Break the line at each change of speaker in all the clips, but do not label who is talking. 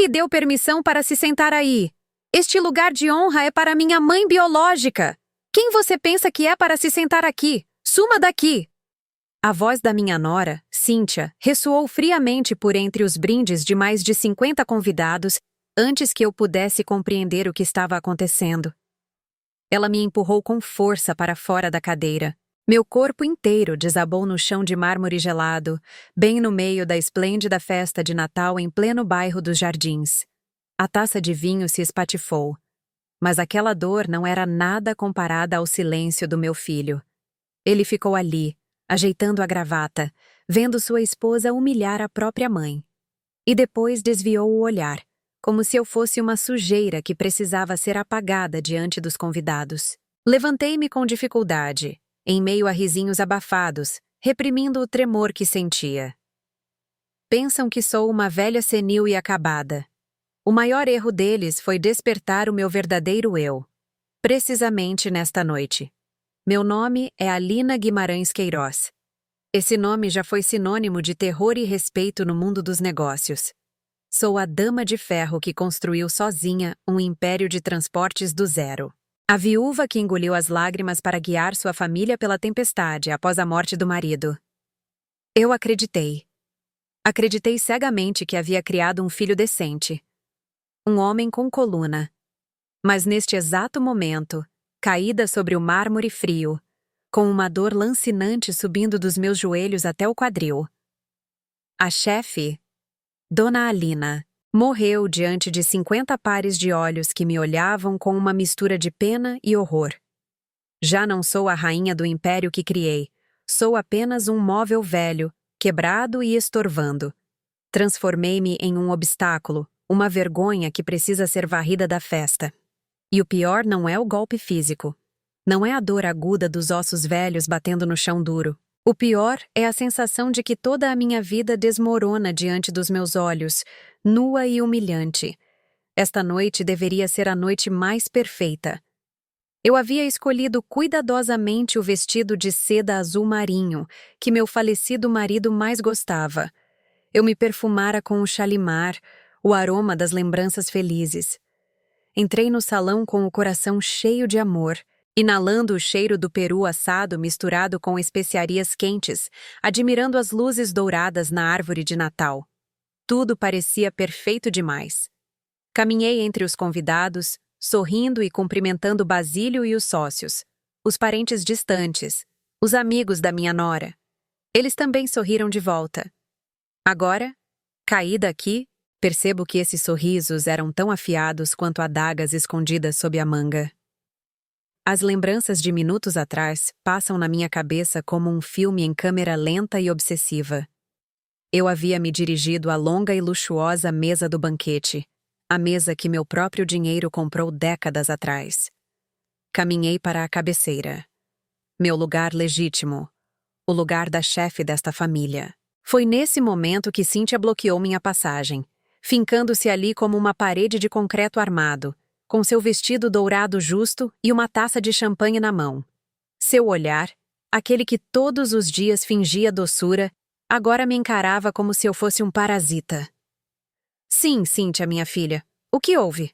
lhe deu permissão para se sentar aí? Este lugar de honra é para minha mãe biológica. Quem você pensa que é para se sentar aqui? Suma daqui! A voz da minha nora, Cíntia, ressoou friamente por entre os brindes de mais de 50 convidados antes que eu pudesse compreender o que estava acontecendo. Ela me empurrou com força para fora da cadeira. Meu corpo inteiro desabou no chão de mármore gelado, bem no meio da esplêndida festa de Natal em pleno bairro dos Jardins. A taça de vinho se espatifou. Mas aquela dor não era nada comparada ao silêncio do meu filho. Ele ficou ali, ajeitando a gravata, vendo sua esposa humilhar a própria mãe. E depois desviou o olhar, como se eu fosse uma sujeira que precisava ser apagada diante dos convidados. Levantei-me com dificuldade, em meio a risinhos abafados, reprimindo o tremor que sentia. Pensam que sou uma velha senil e acabada. O maior erro deles foi despertar o meu verdadeiro eu. Precisamente nesta noite. Meu nome é Alina Guimarães Queiroz. Esse nome já foi sinônimo de terror e respeito no mundo dos negócios. Sou a dama de ferro que construiu sozinha um império de transportes do zero. A viúva que engoliu as lágrimas para guiar sua família pela tempestade após a morte do marido. Eu acreditei. Acreditei cegamente que havia criado um filho decente. Um homem com coluna. Mas neste exato momento, caída sobre o mármore frio, com uma dor lancinante subindo dos meus joelhos até o quadril. A chefe, Dona Alina, morreu diante de 50 pares de olhos que me olhavam com uma mistura de pena e horror. Já não sou a rainha do império que criei, sou apenas um móvel velho, quebrado e estorvando. Transformei-me em um obstáculo, uma vergonha que precisa ser varrida da festa. E o pior não é o golpe físico. Não é a dor aguda dos ossos velhos batendo no chão duro. O pior é a sensação de que toda a minha vida desmorona diante dos meus olhos, nua e humilhante. Esta noite deveria ser a noite mais perfeita. Eu havia escolhido cuidadosamente o vestido de seda azul marinho, que meu falecido marido mais gostava. Eu me perfumara com o Shalimar, o aroma das lembranças felizes. Entrei no salão com o coração cheio de amor, inalando o cheiro do peru assado misturado com especiarias quentes, admirando as luzes douradas na árvore de Natal. Tudo parecia perfeito demais. Caminhei entre os convidados, sorrindo e cumprimentando Basílio e os sócios, os parentes distantes, os amigos da minha nora. Eles também sorriram de volta. Agora, caída aqui, percebo que esses sorrisos eram tão afiados quanto adagas escondidas sob a manga. As lembranças de minutos atrás passam na minha cabeça como um filme em câmera lenta e obsessiva. Eu havia me dirigido à longa e luxuosa mesa do banquete, a mesa que meu próprio dinheiro comprou décadas atrás. Caminhei para a cabeceira. Meu lugar legítimo. O lugar da chefe desta família. Foi nesse momento que Cíntia bloqueou minha passagem, fincando-se ali como uma parede de concreto armado, com seu vestido dourado justo e uma taça de champanhe na mão. Seu olhar, aquele que todos os dias fingia doçura, agora me encarava como se eu fosse um parasita. Sim, Cíntia, minha filha. O que houve?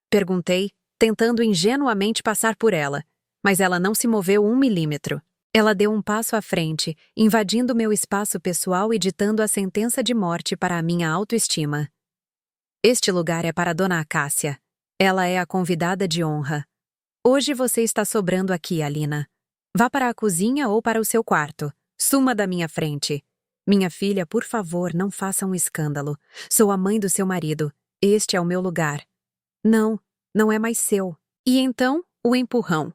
Perguntei, tentando ingenuamente passar por ela, mas ela não se moveu 1 milímetro. Ela deu um passo à frente, invadindo meu espaço pessoal e ditando a sentença de morte para a minha autoestima. Este lugar é para Dona Acácia. Ela é a convidada de honra. Hoje você está sobrando aqui, Alina. Vá para a cozinha ou para o seu quarto. Suma da minha frente. Minha filha, por favor, não faça um escândalo. Sou a mãe do seu marido. Este é o meu lugar. Não, não é mais seu. E então, o empurrão.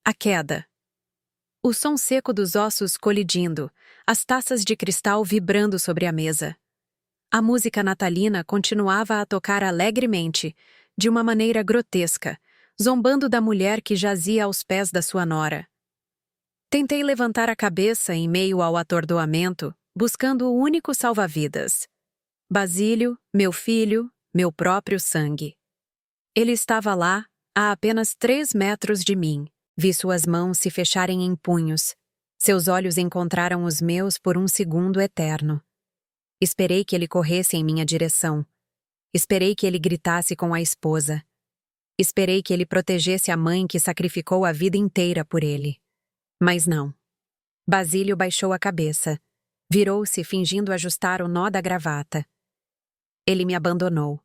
A queda. O som seco dos ossos colidindo, as taças de cristal vibrando sobre a mesa. A música natalina continuava a tocar alegremente, de uma maneira grotesca, zombando da mulher que jazia aos pés da sua nora. Tentei levantar a cabeça em meio ao atordoamento, buscando o único salva-vidas. Basílio, meu filho, meu próprio sangue. Ele estava lá, a apenas 3 metros de mim. Vi suas mãos se fecharem em punhos. Seus olhos encontraram os meus por um segundo eterno. Esperei que ele corresse em minha direção. Esperei que ele gritasse com a esposa. Esperei que ele protegesse a mãe que sacrificou a vida inteira por ele. Mas não. Basílio baixou a cabeça. Virou-se fingindo ajustar o nó da gravata. Ele me abandonou.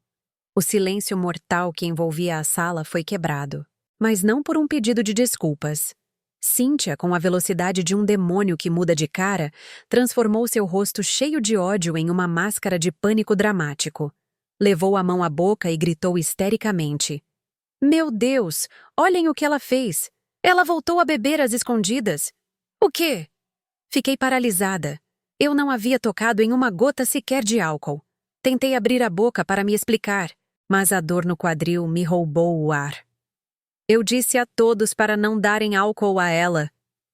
O silêncio mortal que envolvia a sala foi quebrado. Mas não por um pedido de desculpas. Cíntia, com a velocidade de um demônio que muda de cara, transformou seu rosto cheio de ódio em uma máscara de pânico dramático. Levou a mão à boca e gritou histericamente. Meu Deus, olhem o que ela fez! Ela voltou a beber às escondidas. O quê? Fiquei paralisada. Eu não havia tocado em uma gota sequer de álcool. Tentei abrir a boca para me explicar, mas a dor no quadril me roubou o ar. Eu disse a todos para não darem álcool a ela,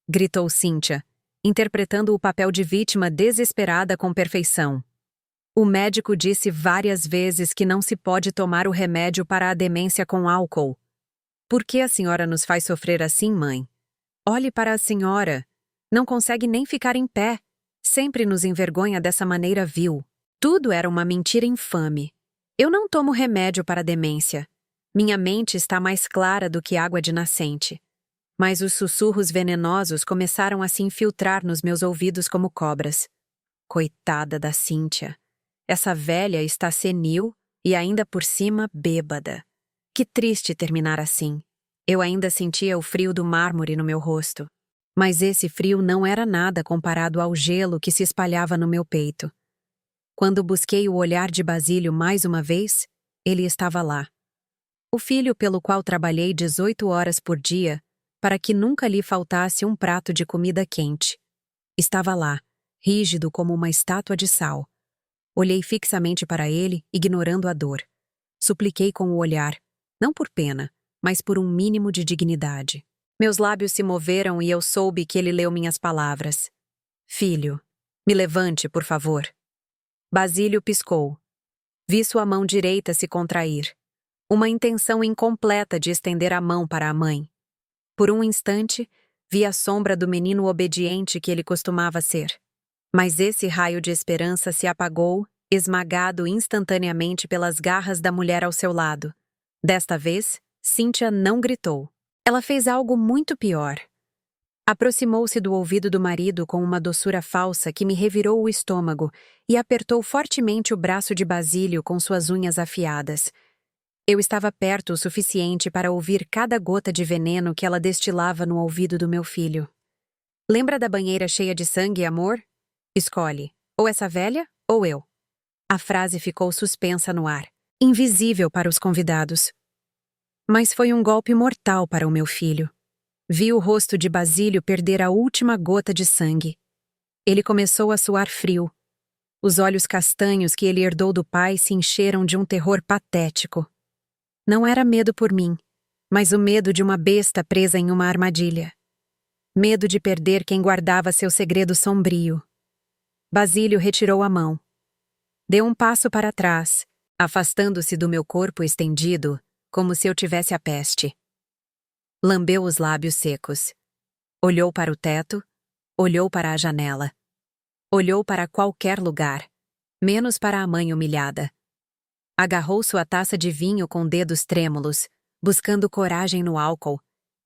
gritou Cíntia, interpretando o papel de vítima desesperada com perfeição. O médico disse várias vezes que não se pode tomar o remédio para a demência com álcool. Por que a senhora nos faz sofrer assim, mãe? Olhe para a senhora. Não consegue nem ficar em pé. Sempre nos envergonha dessa maneira vil. Tudo era uma mentira infame. Eu não tomo remédio para a demência. Minha mente está mais clara do que água de nascente. Mas os sussurros venenosos começaram a se infiltrar nos meus ouvidos como cobras. Coitada da Cíntia. Essa velha está senil e ainda por cima bêbada. Que triste terminar assim. Eu ainda sentia o frio do mármore no meu rosto. Mas esse frio não era nada comparado ao gelo que se espalhava no meu peito. Quando busquei o olhar de Basílio mais uma vez, ele estava lá. O filho pelo qual trabalhei 18 horas por dia, para que nunca lhe faltasse um prato de comida quente. Estava lá, rígido como uma estátua de sal. Olhei fixamente para ele, ignorando a dor. Supliquei com o olhar, não por pena, mas por um mínimo de dignidade. Meus lábios se moveram e eu soube que ele leu minhas palavras. Filho, me levante, por favor. Basílio piscou. Vi sua mão direita se contrair. Uma intenção incompleta de estender a mão para a mãe. Por um instante, vi a sombra do menino obediente que ele costumava ser. Mas esse raio de esperança se apagou, esmagado instantaneamente pelas garras da mulher ao seu lado. Desta vez, Cíntia não gritou. Ela fez algo muito pior. Aproximou-se do ouvido do marido com uma doçura falsa que me revirou o estômago e apertou fortemente o braço de Basílio com suas unhas afiadas. Eu estava perto o suficiente para ouvir cada gota de veneno que ela destilava no ouvido do meu filho. Lembra da banheira cheia de sangue, amor? Escolhe, ou essa velha, ou eu. A frase ficou suspensa no ar, invisível para os convidados. Mas foi um golpe mortal para o meu filho. Vi o rosto de Basílio perder a última gota de sangue. Ele começou a suar frio. Os olhos castanhos que ele herdou do pai se encheram de um terror patético. Não era medo por mim, mas o medo de uma besta presa em uma armadilha. Medo de perder quem guardava seu segredo sombrio. Basílio retirou a mão. Deu um passo para trás, afastando-se do meu corpo estendido, como se eu tivesse a peste. Lambeu os lábios secos. Olhou para o teto, olhou para a janela. Olhou para qualquer lugar, menos para a mãe humilhada. Agarrou sua taça de vinho com dedos trêmulos, buscando coragem no álcool,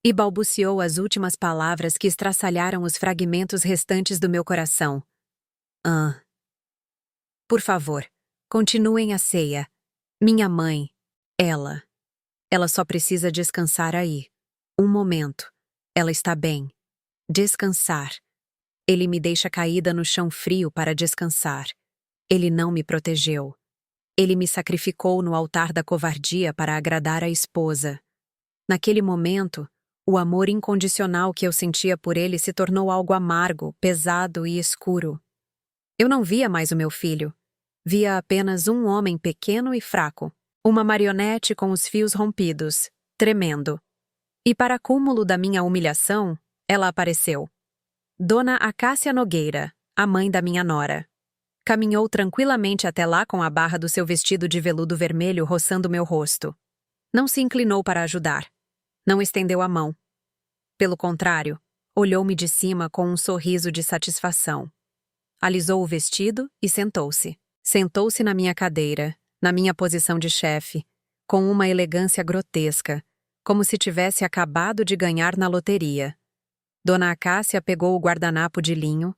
e balbuciou as últimas palavras que estraçalharam os fragmentos restantes do meu coração. Por favor, continuem a ceia. Minha mãe, ela só precisa descansar aí. Um momento. Ela está bem. Descansar. Ele me deixa caída no chão frio para descansar. Ele não me protegeu. Ele me sacrificou no altar da covardia para agradar a esposa. Naquele momento, o amor incondicional que eu sentia por ele se tornou algo amargo, pesado e escuro. Eu não via mais o meu filho. Via apenas um homem pequeno e fraco, uma marionete com os fios rompidos, tremendo. E para cúmulo da minha humilhação, ela apareceu. Dona Acácia Nogueira, a mãe da minha nora. Caminhou tranquilamente até lá com a barra do seu vestido de veludo vermelho roçando meu rosto. Não se inclinou para ajudar. Não estendeu a mão. Pelo contrário, olhou-me de cima com um sorriso de satisfação. Alisou o vestido e sentou-se. Sentou-se na minha cadeira, na minha posição de chefe, com uma elegância grotesca, como se tivesse acabado de ganhar na loteria. Dona Acácia pegou o guardanapo de linho,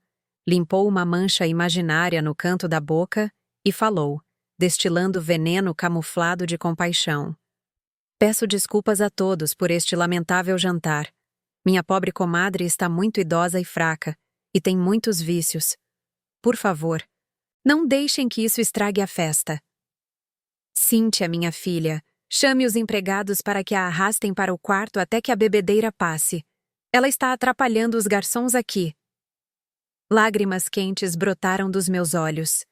limpou uma mancha imaginária no canto da boca e falou, destilando veneno camuflado de compaixão. Peço desculpas a todos por este lamentável jantar. Minha pobre comadre está muito idosa e fraca, e tem muitos vícios. Por favor, não deixem que isso estrague a festa. Cíntia, minha filha, chame os empregados para que a arrastem para o quarto até que a bebedeira passe. Ela está atrapalhando os garçons aqui. Lágrimas quentes brotaram dos meus olhos.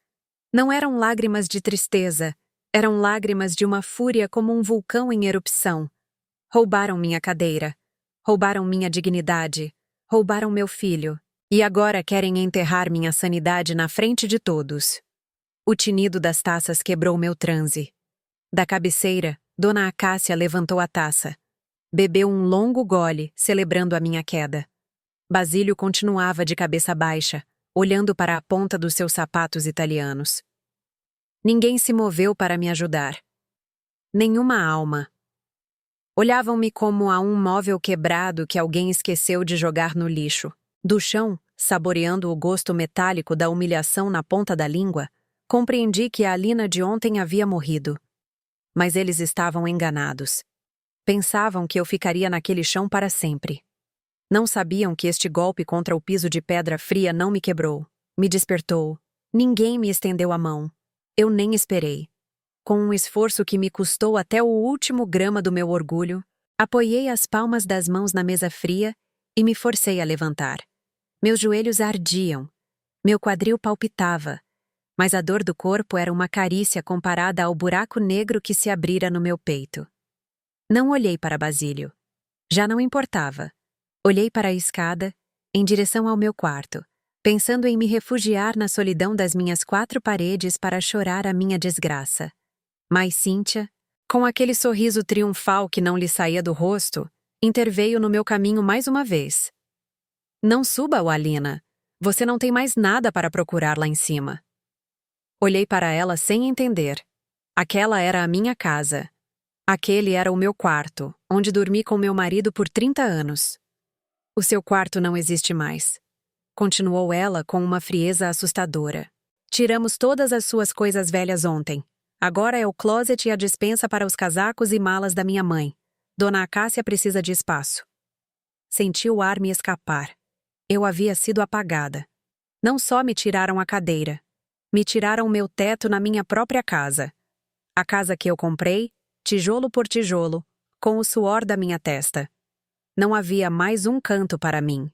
Não eram lágrimas de tristeza, eram lágrimas de uma fúria como um vulcão em erupção. Roubaram minha cadeira, roubaram minha dignidade, roubaram meu filho, e agora querem enterrar minha sanidade na frente de todos. O tinido das taças quebrou meu transe. Da cabeceira, Dona Acácia levantou a taça. Bebeu um longo gole, celebrando a minha queda. Basílio continuava de cabeça baixa, olhando para a ponta dos seus sapatos italianos. Ninguém se moveu para me ajudar. Nenhuma alma. Olhavam-me como a um móvel quebrado que alguém esqueceu de jogar no lixo. Do chão, saboreando o gosto metálico da humilhação na ponta da língua, compreendi que a Alina de ontem havia morrido. Mas eles estavam enganados. Pensavam que eu ficaria naquele chão para sempre. Não sabiam que este golpe contra o piso de pedra fria não me quebrou, me despertou. Ninguém me estendeu a mão. Eu nem esperei. Com um esforço que me custou até o último grama do meu orgulho, apoiei as palmas das mãos na mesa fria e me forcei a levantar. Meus joelhos ardiam. Meu quadril palpitava. Mas a dor do corpo era uma carícia comparada ao buraco negro que se abrira no meu peito. Não olhei para Basílio. Já não importava. Olhei para a escada, em direção ao meu quarto, pensando em me refugiar na solidão das minhas 4 paredes para chorar a minha desgraça. Mas Cíntia, com aquele sorriso triunfal que não lhe saía do rosto, interveio no meu caminho mais uma vez. Não suba, Alina. Você não tem mais nada para procurar lá em cima. Olhei para ela sem entender. Aquela era a minha casa. Aquele era o meu quarto, onde dormi com meu marido por 30 anos. O seu quarto não existe mais. Continuou ela com uma frieza assustadora. Tiramos todas as suas coisas velhas ontem. Agora é o closet e a despensa para os casacos e malas da minha mãe. Dona Acácia precisa de espaço. Senti o ar me escapar. Eu havia sido apagada. Não só me tiraram a cadeira. Me tiraram meu teto na minha própria casa. A casa que eu comprei, tijolo por tijolo, com o suor da minha testa. Não havia mais um canto para mim.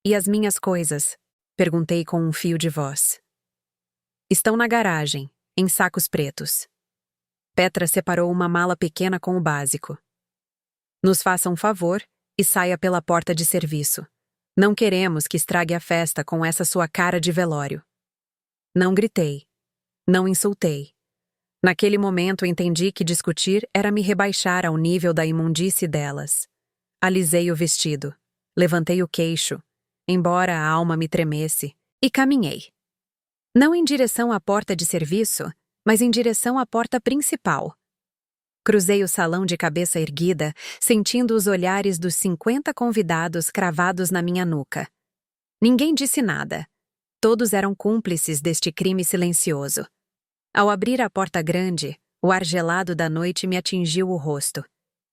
E as minhas coisas? Perguntei com um fio de voz. Estão na garagem, em sacos pretos. Petra separou uma mala pequena com o básico. Nos faça um favor e saia pela porta de serviço. Não queremos que estrague a festa com essa sua cara de velório. Não gritei. Não insultei. Naquele momento entendi que discutir era me rebaixar ao nível da imundície delas. Alisei o vestido. Levantei o queixo, embora a alma me tremesse, e caminhei. Não em direção à porta de serviço, mas em direção à porta principal. Cruzei o salão de cabeça erguida, sentindo os olhares dos 50 convidados cravados na minha nuca. Ninguém disse nada. Todos eram cúmplices deste crime silencioso. Ao abrir a porta grande, o ar gelado da noite me atingiu o rosto.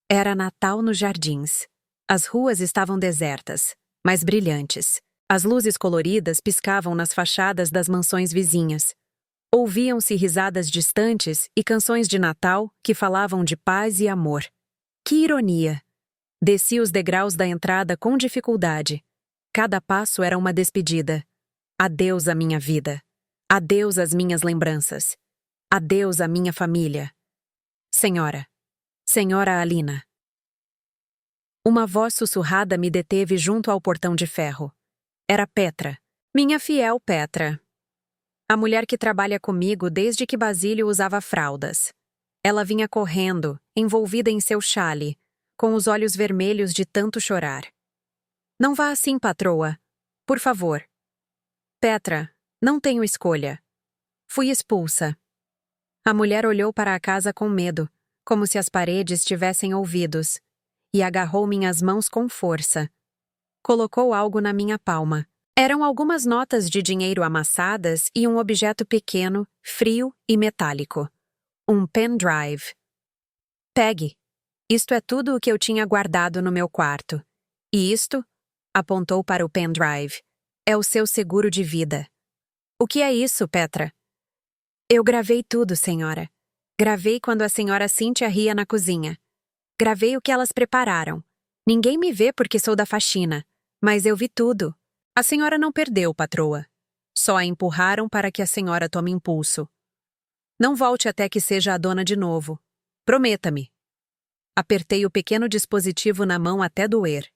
Era Natal nos jardins. As ruas estavam desertas, mas brilhantes. As luzes coloridas piscavam nas fachadas das mansões vizinhas. Ouviam-se risadas distantes e canções de Natal que falavam de paz e amor. Que ironia! Desci os degraus da entrada com dificuldade. Cada passo era uma despedida. Adeus à minha vida. Adeus às minhas lembranças. Adeus à minha família. Senhora. Senhora Alina. Uma voz sussurrada me deteve junto ao portão de ferro. Era Petra. Minha fiel Petra. A mulher que trabalha comigo desde que Basílio usava fraldas. Ela vinha correndo, envolvida em seu chale, com os olhos vermelhos de tanto chorar. Não vá assim, patroa. Por favor. Petra, não tenho escolha. Fui expulsa. A mulher olhou para a casa com medo, como se as paredes tivessem ouvidos, e agarrou minhas mãos com força. Colocou algo na minha palma. Eram algumas notas de dinheiro amassadas e um objeto pequeno, frio e metálico. Um pendrive. Pegue. Isto é tudo o que eu tinha guardado no meu quarto. E isto, apontou para o pendrive, é o seu seguro de vida. O que é isso, Petra? Eu gravei tudo, senhora. Gravei quando a senhora Cynthia ria na cozinha. Gravei o que elas prepararam. Ninguém me vê porque sou da faxina, mas eu vi tudo. A senhora não perdeu, patroa. Só a empurraram para que a senhora tome impulso. Não volte até que seja a dona de novo. Prometa-me. Apertei o pequeno dispositivo na mão até doer.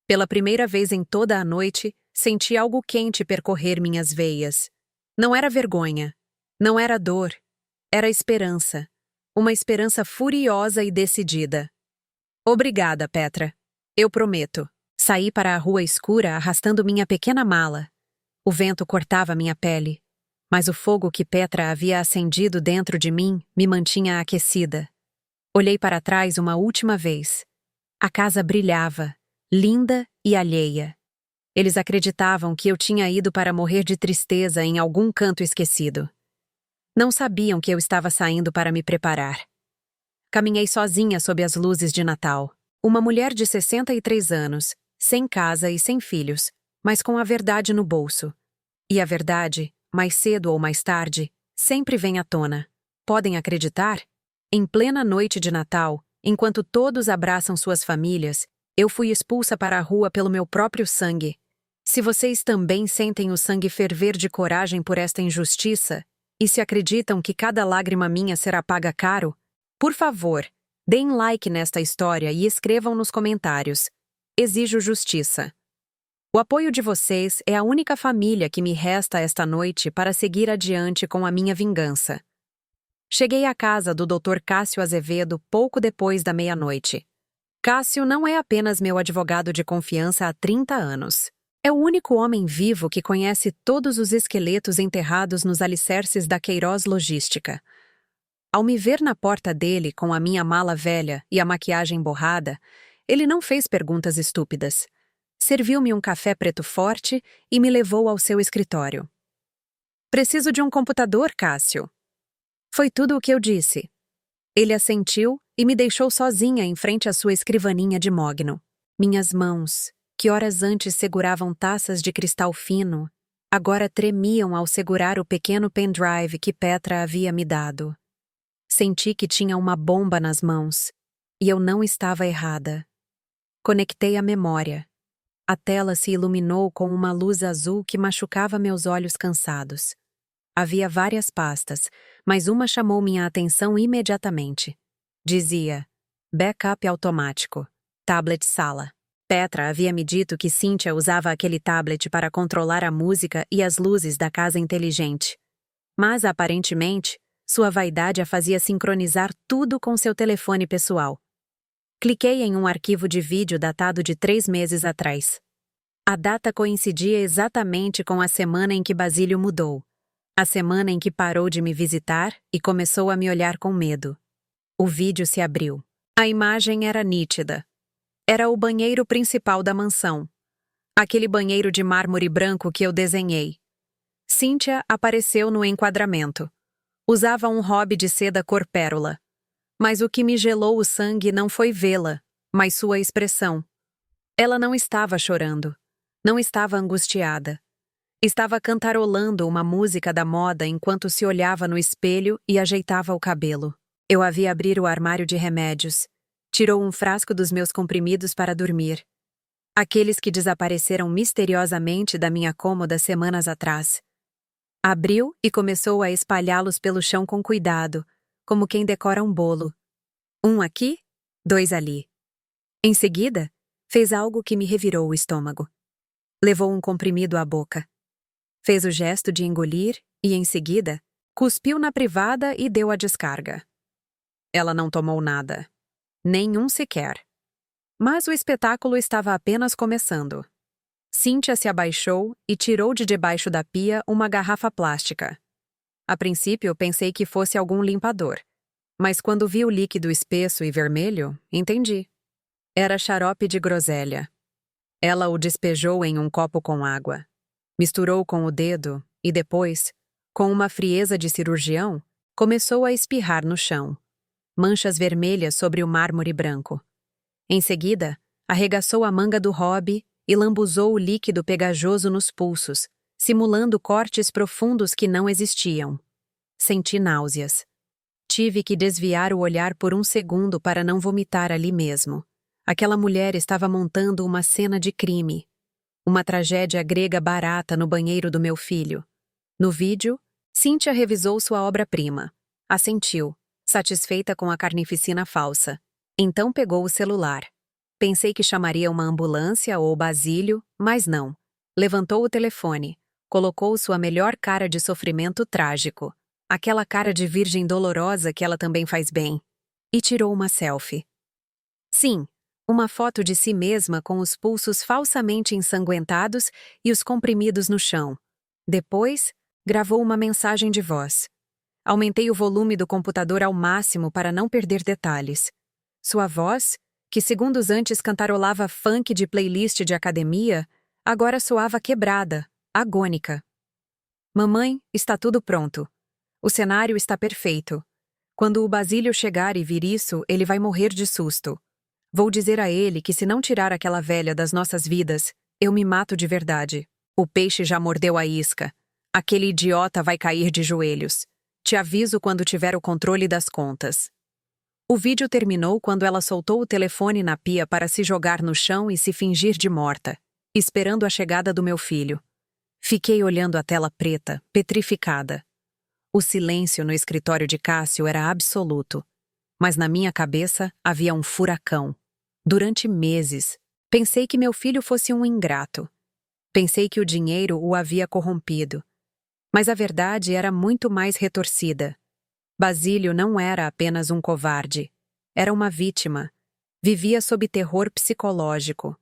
Pela primeira vez em toda a noite, senti algo quente percorrer minhas veias. Não era vergonha. Não era dor. Era esperança. Uma esperança furiosa e decidida. Obrigada, Petra. Eu prometo. Saí para a rua escura arrastando minha pequena mala. O vento cortava minha pele, mas o fogo que Petra havia acendido dentro de mim me mantinha aquecida. Olhei para trás uma última vez. A casa brilhava, linda e alheia. Eles acreditavam que eu tinha ido para morrer de tristeza em algum canto esquecido. Não sabiam que eu estava saindo para me preparar. Caminhei sozinha sob as luzes de Natal. Uma mulher de 63 anos, sem casa e sem filhos, mas com a verdade no bolso. E a verdade, mais cedo ou mais tarde, sempre vem à tona. Podem acreditar? Em plena noite de Natal, enquanto todos abraçam suas famílias, eu fui expulsa para a rua pelo meu próprio sangue. Se vocês também sentem o sangue ferver de coragem por esta injustiça, e se acreditam que cada lágrima minha será paga caro, por favor, deem like nesta história e escrevam nos comentários. Exijo justiça. O apoio de vocês é a única família que me resta esta noite para seguir adiante com a minha vingança. Cheguei à casa do Dr. Cássio Azevedo pouco depois da meia-noite. Cássio não é apenas meu advogado de confiança há 30 anos. É o único homem vivo que conhece todos os esqueletos enterrados nos alicerces da Queiroz Logística. Ao me ver na porta dele com a minha mala velha e a maquiagem borrada, ele não fez perguntas estúpidas. Serviu-me um café preto forte e me levou ao seu escritório. Preciso de um computador, Cássio. Foi tudo o que eu disse. Ele assentiu e me deixou sozinha em frente à sua escrivaninha de mogno. Minhas mãos, que horas antes seguravam taças de cristal fino, agora tremiam ao segurar o pequeno pendrive que Petra havia me dado. Senti que tinha uma bomba nas mãos, e eu não estava errada. Conectei a memória. A tela se iluminou com uma luz azul que machucava meus olhos cansados. Havia várias pastas, mas uma chamou minha atenção imediatamente. Dizia: Backup automático. Tablet sala. Petra havia me dito que Cynthia usava aquele tablet para controlar a música e as luzes da casa inteligente. Mas, aparentemente, sua vaidade a fazia sincronizar tudo com seu telefone pessoal. Cliquei em um arquivo de vídeo datado de 3 meses atrás. A data coincidia exatamente com a semana em que Basílio mudou. A semana em que parou de me visitar e começou a me olhar com medo. O vídeo se abriu. A imagem era nítida. Era o banheiro principal da mansão. Aquele banheiro de mármore branco que eu desenhei. Cynthia apareceu no enquadramento. Usava um hobby de seda cor pérola. Mas o que me gelou o sangue não foi vê-la, mas sua expressão. Ela não estava chorando. Não estava angustiada. Estava cantarolando uma música da moda enquanto se olhava no espelho e ajeitava o cabelo. Eu a vi abrir o armário de remédios. Tirou um frasco dos meus comprimidos para dormir. Aqueles que desapareceram misteriosamente da minha cômoda semanas atrás. Abriu e começou a espalhá-los pelo chão com cuidado, como quem decora um bolo. 1 aqui, 2 ali. Em seguida, fez algo que me revirou o estômago. Levou um comprimido à boca. Fez o gesto de engolir e, em seguida, cuspiu na privada e deu a descarga. Ela não tomou nada. Nenhum sequer. Mas o espetáculo estava apenas começando. Cynthia se abaixou e tirou de debaixo da pia uma garrafa plástica. A princípio, pensei que fosse algum limpador. Mas quando vi o líquido espesso e vermelho, entendi. Era xarope de groselha. Ela o despejou em um copo com água. Misturou com o dedo e depois, com uma frieza de cirurgião, começou a espirrar no chão. Manchas vermelhas sobre o mármore branco. Em seguida, arregaçou a manga do hobby e lambuzou o líquido pegajoso nos pulsos, simulando cortes profundos que não existiam. Senti náuseas. Tive que desviar o olhar por um segundo para não vomitar ali mesmo. Aquela mulher estava montando uma cena de crime. Uma tragédia grega barata no banheiro do meu filho. No vídeo, Cynthia revisou sua obra-prima. Assentiu, satisfeita com a carnificina falsa. Então pegou o celular. Pensei que chamaria uma ambulância ou Basílio, mas não. Levantou o telefone. Colocou sua melhor cara de sofrimento trágico. Aquela cara de virgem dolorosa que ela também faz bem. E tirou uma selfie. Sim, uma foto de si mesma com os pulsos falsamente ensanguentados e os comprimidos no chão. Depois, gravou uma mensagem de voz. Aumentei o volume do computador ao máximo para não perder detalhes. Sua voz, que segundos antes cantarolava funk de playlist de academia, agora soava quebrada, agônica. Mamãe, está tudo pronto. O cenário está perfeito. Quando o Basílio chegar e vir isso, ele vai morrer de susto. Vou dizer a ele que se não tirar aquela velha das nossas vidas, eu me mato de verdade. O peixe já mordeu a isca. Aquele idiota vai cair de joelhos. Te aviso quando tiver o controle das contas. O vídeo terminou quando ela soltou o telefone na pia para se jogar no chão e se fingir de morta, esperando a chegada do meu filho. Fiquei olhando a tela preta, petrificada. O silêncio no escritório de Cássio era absoluto, mas na minha cabeça havia um furacão. Durante meses, pensei que meu filho fosse um ingrato. Pensei que o dinheiro o havia corrompido. Mas a verdade era muito mais retorcida. Basílio não era apenas um covarde. Era uma vítima. Vivia sob terror psicológico.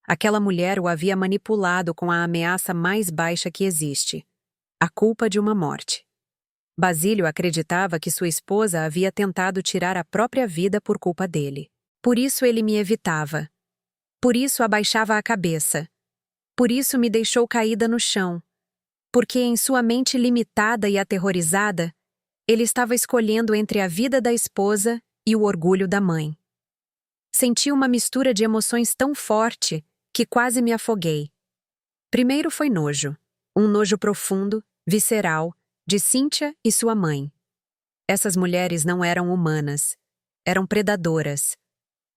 Aquela mulher o havia manipulado com a ameaça mais baixa que existe: a culpa de uma morte. Basílio acreditava que sua esposa havia tentado tirar a própria vida por culpa dele. Por isso ele me evitava. Por isso abaixava a cabeça. Por isso me deixou caída no chão. Porque em sua mente limitada e aterrorizada, ele estava escolhendo entre a vida da esposa e o orgulho da mãe. Senti uma mistura de emoções tão forte que quase me afoguei. Primeiro foi nojo. Um nojo profundo, visceral, de Cynthia e sua mãe. Essas mulheres não eram humanas. Eram predadoras.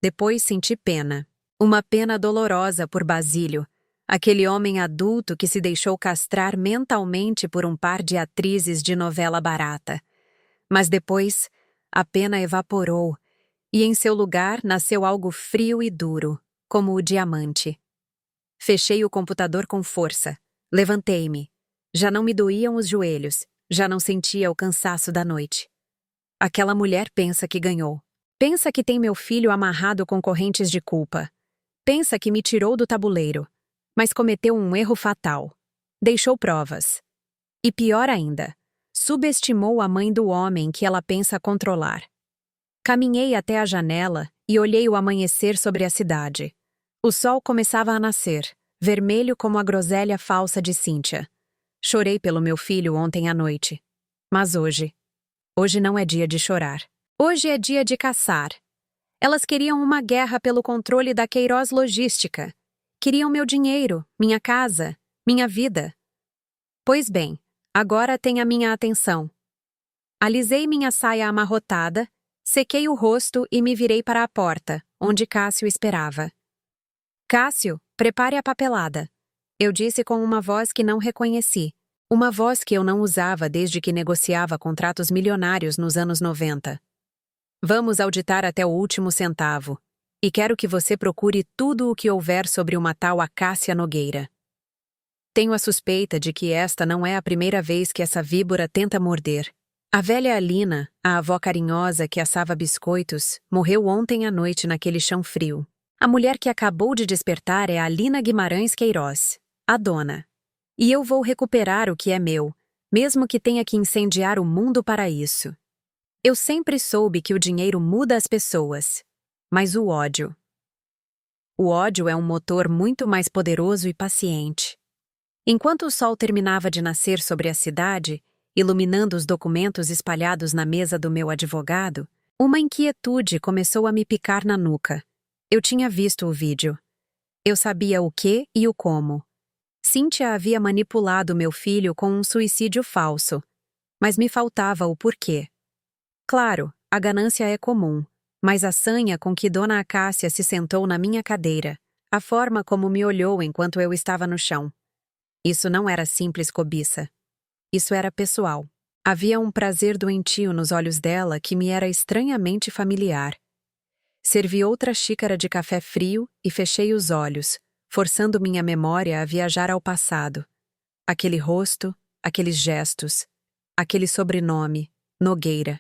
Depois senti pena. Uma pena dolorosa por Basílio, aquele homem adulto que se deixou castrar mentalmente por um par de atrizes de novela barata. Mas depois, a pena evaporou, e em seu lugar nasceu algo frio e duro, como o diamante. Fechei o computador com força. Levantei-me. Já não me doíam os joelhos. Já não sentia o cansaço da noite. Aquela mulher pensa que ganhou. Pensa que tem meu filho amarrado com correntes de culpa. Pensa que me tirou do tabuleiro. Mas cometeu um erro fatal. Deixou provas. E pior ainda, subestimou a mãe do homem que ela pensa controlar. Caminhei até a janela e olhei o amanhecer sobre a cidade. O sol começava a nascer, vermelho como a groselha falsa de Cynthia. Chorei pelo meu filho ontem à noite. Mas hoje não é dia de chorar. Hoje é dia de caçar. Elas queriam uma guerra pelo controle da Queiroz Logística. Queriam meu dinheiro, minha casa, minha vida. Pois bem, agora tem a minha atenção. Alisei minha saia amarrotada, sequei o rosto e me virei para a porta, onde Cássio esperava. Cássio, prepare a papelada. Eu disse com uma voz que não reconheci. Uma voz que eu não usava desde que negociava contratos milionários nos anos 90. Vamos auditar até o último centavo. E quero que você procure tudo o que houver sobre uma tal Acácia Nogueira. Tenho a suspeita de que esta não é a primeira vez que essa víbora tenta morder. A velha Alina, a avó carinhosa que assava biscoitos, morreu ontem à noite naquele chão frio. A mulher que acabou de despertar é a Alina Guimarães Queiroz, a dona. E eu vou recuperar o que é meu, mesmo que tenha que incendiar o mundo para isso. Eu sempre soube que o dinheiro muda as pessoas, mas o ódio. O ódio é um motor muito mais poderoso e paciente. Enquanto o sol terminava de nascer sobre a cidade, iluminando os documentos espalhados na mesa do meu advogado, uma inquietude começou a me picar na nuca. Eu tinha visto o vídeo. Eu sabia o que e o como. Cynthia havia manipulado meu filho com um suicídio falso, mas me faltava o porquê. Claro, a ganância é comum, mas a sanha com que Dona Acácia se sentou na minha cadeira, a forma como me olhou enquanto eu estava no chão. Isso não era simples cobiça. Isso era pessoal. Havia um prazer doentio nos olhos dela que me era estranhamente familiar. Servi outra xícara de café frio e fechei os olhos, forçando minha memória a viajar ao passado. Aquele rosto, aqueles gestos, aquele sobrenome, Nogueira.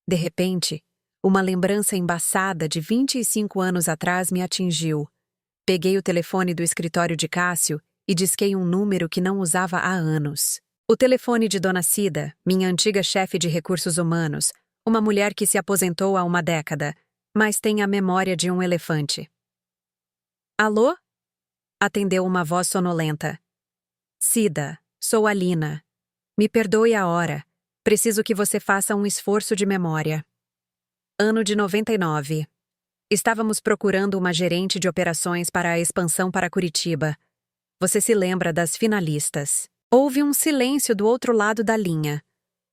De repente, uma lembrança embaçada de 25 anos atrás me atingiu. Peguei o telefone do escritório de Cássio e disquei um número que não usava há anos. O telefone de Dona Cida, minha antiga chefe de recursos humanos, uma mulher que se aposentou há uma década, mas tem a memória de um elefante. Alô? Atendeu uma voz sonolenta. Cida, sou a Lina. Me perdoe a hora. Preciso que você faça um esforço de memória. Ano de 99. Estávamos procurando uma gerente de operações para a expansão para Curitiba. Você se lembra das finalistas. Houve um silêncio do outro lado da linha.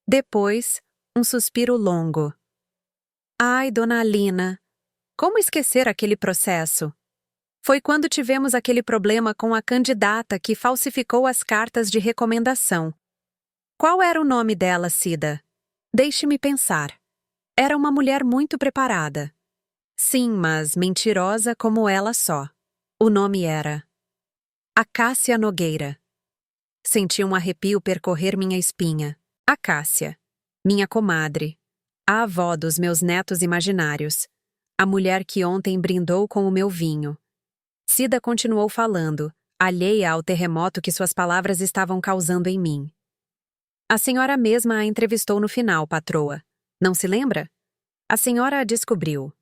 Depois, um suspiro longo. Ai, dona Alina, como esquecer aquele processo? Foi quando tivemos aquele problema com a candidata que falsificou as cartas de recomendação. Qual era o nome dela, Cida? Deixe-me pensar. Era uma mulher muito preparada. Sim, mas mentirosa como ela só. O nome era Acácia Nogueira. Senti um arrepio percorrer minha espinha. Acácia, minha comadre, a avó dos meus netos imaginários, a mulher que ontem brindou com o meu vinho. Cida continuou falando, alheia ao terremoto que suas palavras estavam causando em mim. A senhora mesma a entrevistou no final, patroa. Não se lembra? A senhora a descobriu.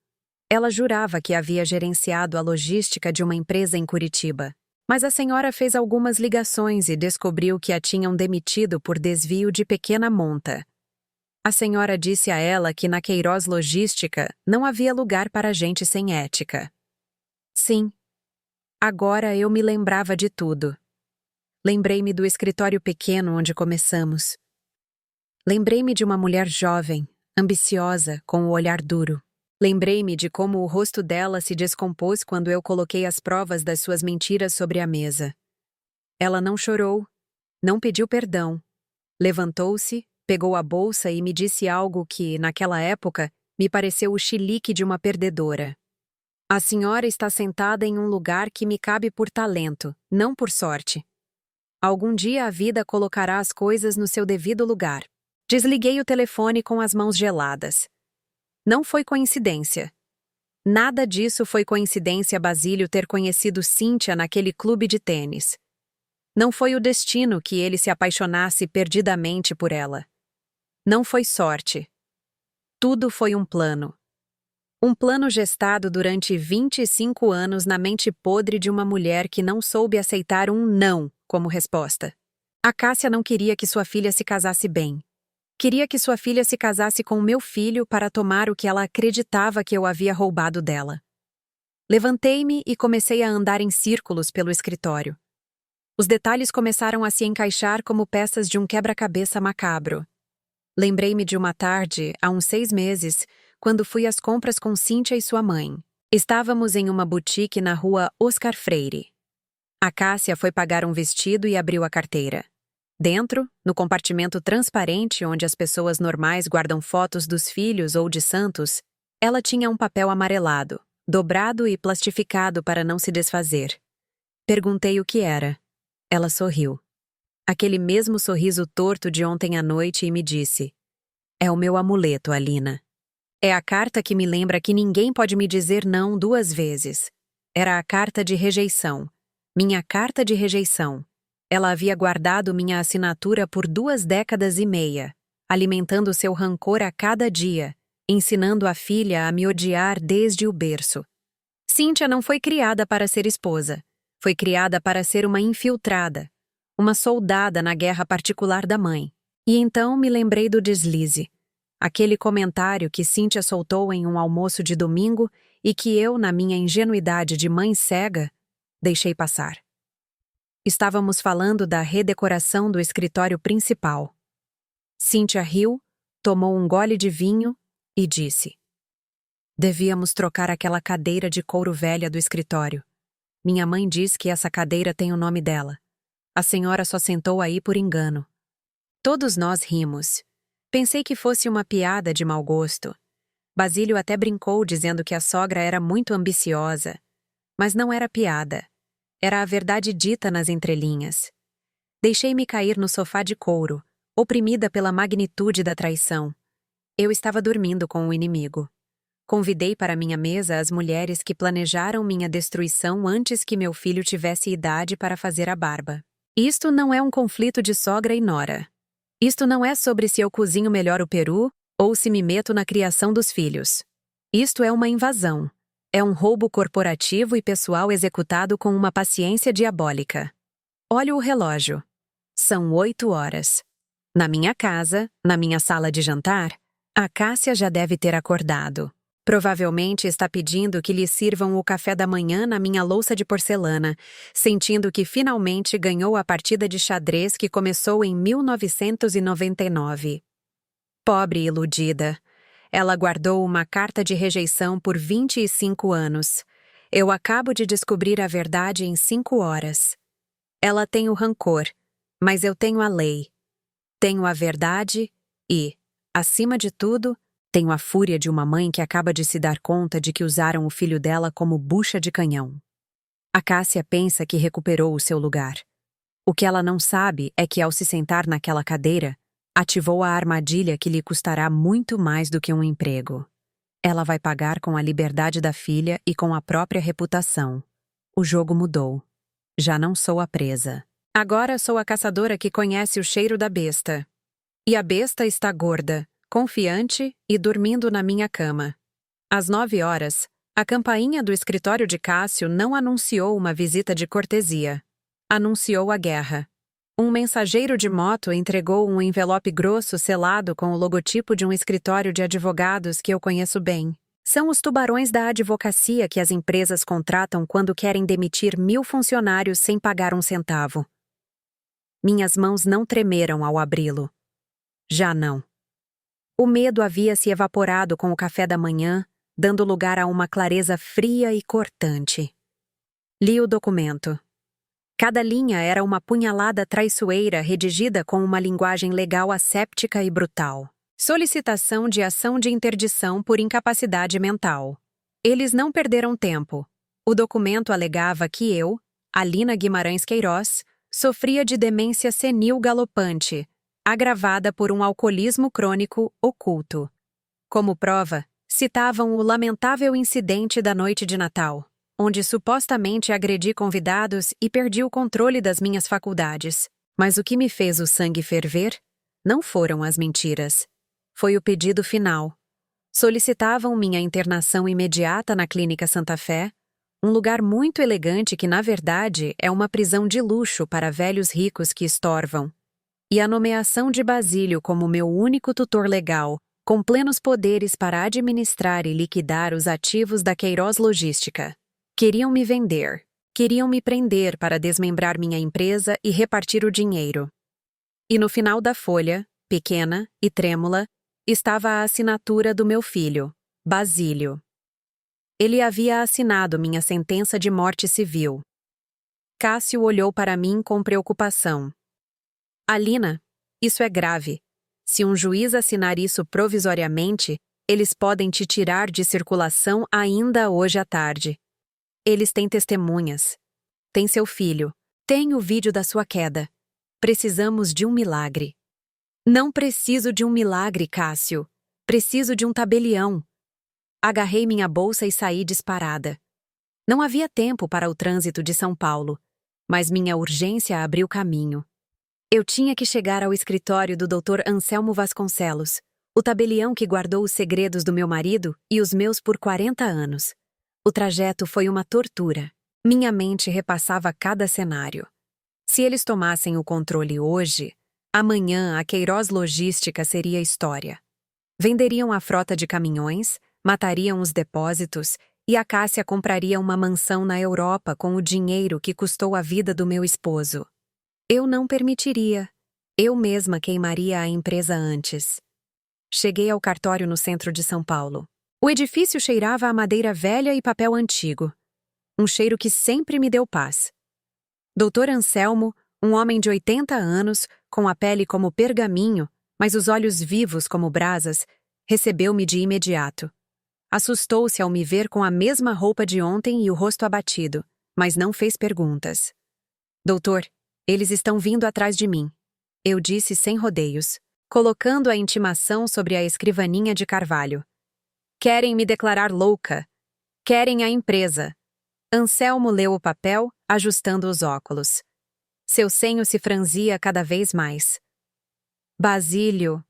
Ela jurava que havia gerenciado a logística de uma empresa em Curitiba. Mas a senhora fez algumas ligações e descobriu que a tinham demitido por desvio de pequena monta. A senhora disse a ela que na Queiroz Logística não havia lugar para gente sem ética. Sim. Agora eu me lembrava de tudo. Lembrei-me do escritório pequeno onde começamos. Lembrei-me de uma mulher jovem, ambiciosa, com o olhar duro. Lembrei-me de como o rosto dela se descompôs quando eu coloquei as provas das suas mentiras sobre a mesa. Ela não chorou, não pediu perdão. Levantou-se, pegou a bolsa e me disse algo que, naquela época, me pareceu o chilique de uma perdedora. A senhora está sentada em um lugar que me cabe por talento, não por sorte. Algum dia a vida colocará as coisas no seu devido lugar. Desliguei o telefone com as mãos geladas. Não foi coincidência. Nada disso foi coincidência Basílio ter conhecido Cynthia naquele clube de tênis. Não foi o destino que ele se apaixonasse perdidamente por ela. Não foi sorte. Tudo foi um plano. Um plano gestado durante 25 anos na mente podre de uma mulher que não soube aceitar um não como resposta. A Cássia não queria que sua filha se casasse bem. Queria que sua filha se casasse com o meu filho para tomar o que ela acreditava que eu havia roubado dela. Levantei-me e comecei a andar em círculos pelo escritório. Os detalhes começaram a se encaixar como peças de um quebra-cabeça macabro. Lembrei-me de uma tarde, há uns 6 meses, quando fui às compras com Cynthia e sua mãe. Estávamos em uma boutique na rua Oscar Freire. A Cássia foi pagar um vestido e abriu a carteira. Dentro, no compartimento transparente onde as pessoas normais guardam fotos dos filhos ou de santos, ela tinha um papel amarelado, dobrado e plastificado para não se desfazer. Perguntei o que era. Ela sorriu. Aquele mesmo sorriso torto de ontem à noite e me disse: "É o meu amuleto, Alina. É a carta que me lembra que ninguém pode me dizer não 2 vezes. Era a carta de rejeição. Minha carta de rejeição. Ela havia guardado minha assinatura por 2 décadas e meia, alimentando seu rancor a cada dia, ensinando a filha a me odiar desde o berço. Cíntia não foi criada para ser esposa. Foi criada para ser uma infiltrada, uma soldada na guerra particular da mãe. E então me lembrei do deslize. Aquele comentário que Cíntia soltou em um almoço de domingo e que eu, na minha ingenuidade de mãe cega, deixei passar. Estávamos falando da redecoração do escritório principal. Cíntia riu, tomou um gole de vinho e disse: "Devíamos trocar aquela cadeira de couro velha do escritório. Minha mãe diz que essa cadeira tem o nome dela. A senhora só sentou aí por engano." Todos nós rimos. Pensei que fosse uma piada de mau gosto. Basílio até brincou dizendo que a sogra era muito ambiciosa. Mas não era piada. Era a verdade dita nas entrelinhas. Deixei-me cair no sofá de couro, oprimida pela magnitude da traição. Eu estava dormindo com o inimigo. Convidei para minha mesa as mulheres que planejaram minha destruição antes que meu filho tivesse idade para fazer a barba. Isto não é um conflito de sogra e nora. Isto não é sobre se eu cozinho melhor o peru ou se me meto na criação dos filhos. Isto é uma invasão. É um roubo corporativo e pessoal executado com uma paciência diabólica. Olho o relógio. São 8 horas. Na minha casa, na minha sala de jantar, a Cássia já deve ter acordado. Provavelmente está pedindo que lhe sirvam o café da manhã na minha louça de porcelana, sentindo que finalmente ganhou a partida de xadrez que começou em 1999. Pobre iludida. Ela guardou uma carta de rejeição por 25 anos. Eu acabo de descobrir a verdade em 5 horas. Ela tem o rancor, mas eu tenho a lei. Tenho a verdade e, acima de tudo, tenho a fúria de uma mãe que acaba de se dar conta de que usaram o filho dela como bucha de canhão. A Cássia pensa que recuperou o seu lugar. O que ela não sabe é que, ao se sentar naquela cadeira, ativou a armadilha que lhe custará muito mais do que um emprego. Ela vai pagar com a liberdade da filha e com a própria reputação. O jogo mudou. Já não sou a presa. Agora sou a caçadora que conhece o cheiro da besta. E a besta está gorda, confiante e dormindo na minha cama. Às 9 horas, a campainha do escritório de Cássio não anunciou uma visita de cortesia. Anunciou a guerra. Um mensageiro de moto entregou um envelope grosso selado com o logotipo de um escritório de advogados que eu conheço bem. São os tubarões da advocacia que as empresas contratam quando querem demitir 1000 funcionários sem pagar um centavo. Minhas mãos não tremeram ao abri-lo. Já não. O medo havia se evaporado com o café da manhã, dando lugar a uma clareza fria e cortante. Li o documento. Cada linha era uma punhalada traiçoeira redigida com uma linguagem legal asséptica e brutal. Solicitação de ação de interdição por incapacidade mental. Eles não perderam tempo. O documento alegava que eu, Alina Guimarães Queiroz, sofria de demência senil galopante, agravada por um alcoolismo crônico oculto. Como prova, citavam o lamentável incidente da noite de Natal, onde supostamente agredi convidados e perdi o controle das minhas faculdades. Mas o que me fez o sangue ferver não foram as mentiras. Foi o pedido final. Solicitavam minha internação imediata na Clínica Santa Fé, um lugar muito elegante que, na verdade, é uma prisão de luxo para velhos ricos que estorvam. E a nomeação de Basílio como meu único tutor legal, com plenos poderes para administrar e liquidar os ativos da Queiroz Logística. Queriam me vender. Queriam me prender para desmembrar minha empresa e repartir o dinheiro. E no final da folha, pequena e trêmula, estava a assinatura do meu filho, Basílio. Ele havia assinado minha sentença de morte civil. Cássio olhou para mim com preocupação. Alina, isso é grave. Se um juiz assinar isso provisoriamente, eles podem te tirar de circulação ainda hoje à tarde. Eles têm testemunhas. Tem seu filho. Tem o vídeo da sua queda. Precisamos de um milagre. Não preciso de um milagre, Cássio. Preciso de um tabelião. Agarrei minha bolsa e saí disparada. Não havia tempo para o trânsito de São Paulo. mas minha urgência abriu caminho. Eu tinha que chegar ao escritório do Dr. Anselmo Vasconcelos, o tabelião que guardou os segredos do meu marido e os meus por 40 anos. O trajeto foi uma tortura. Minha mente repassava cada cenário. Se eles tomassem o controle hoje, amanhã a Queiroz Logística seria história. Venderiam a frota de caminhões, matariam os depósitos e a Cássia compraria uma mansão na Europa com o dinheiro que custou a vida do meu esposo. Eu não permitiria. Eu mesma queimaria a empresa antes. Cheguei ao cartório no centro de São Paulo. O edifício cheirava a madeira velha e papel antigo. Um cheiro que sempre me deu paz. Dr. Anselmo, um homem de 80 anos, com a pele como pergaminho, mas os olhos vivos como brasas, recebeu-me de imediato. Assustou-se ao me ver com a mesma roupa de ontem e o rosto abatido, mas não fez perguntas. Doutor, eles estão vindo atrás de mim. Eu disse sem rodeios, colocando a intimação sobre a escrivaninha de carvalho. Querem me declarar louca. Querem a empresa. Anselmo leu o papel, ajustando os óculos. Seu senho se franzia cada vez mais. Basílio,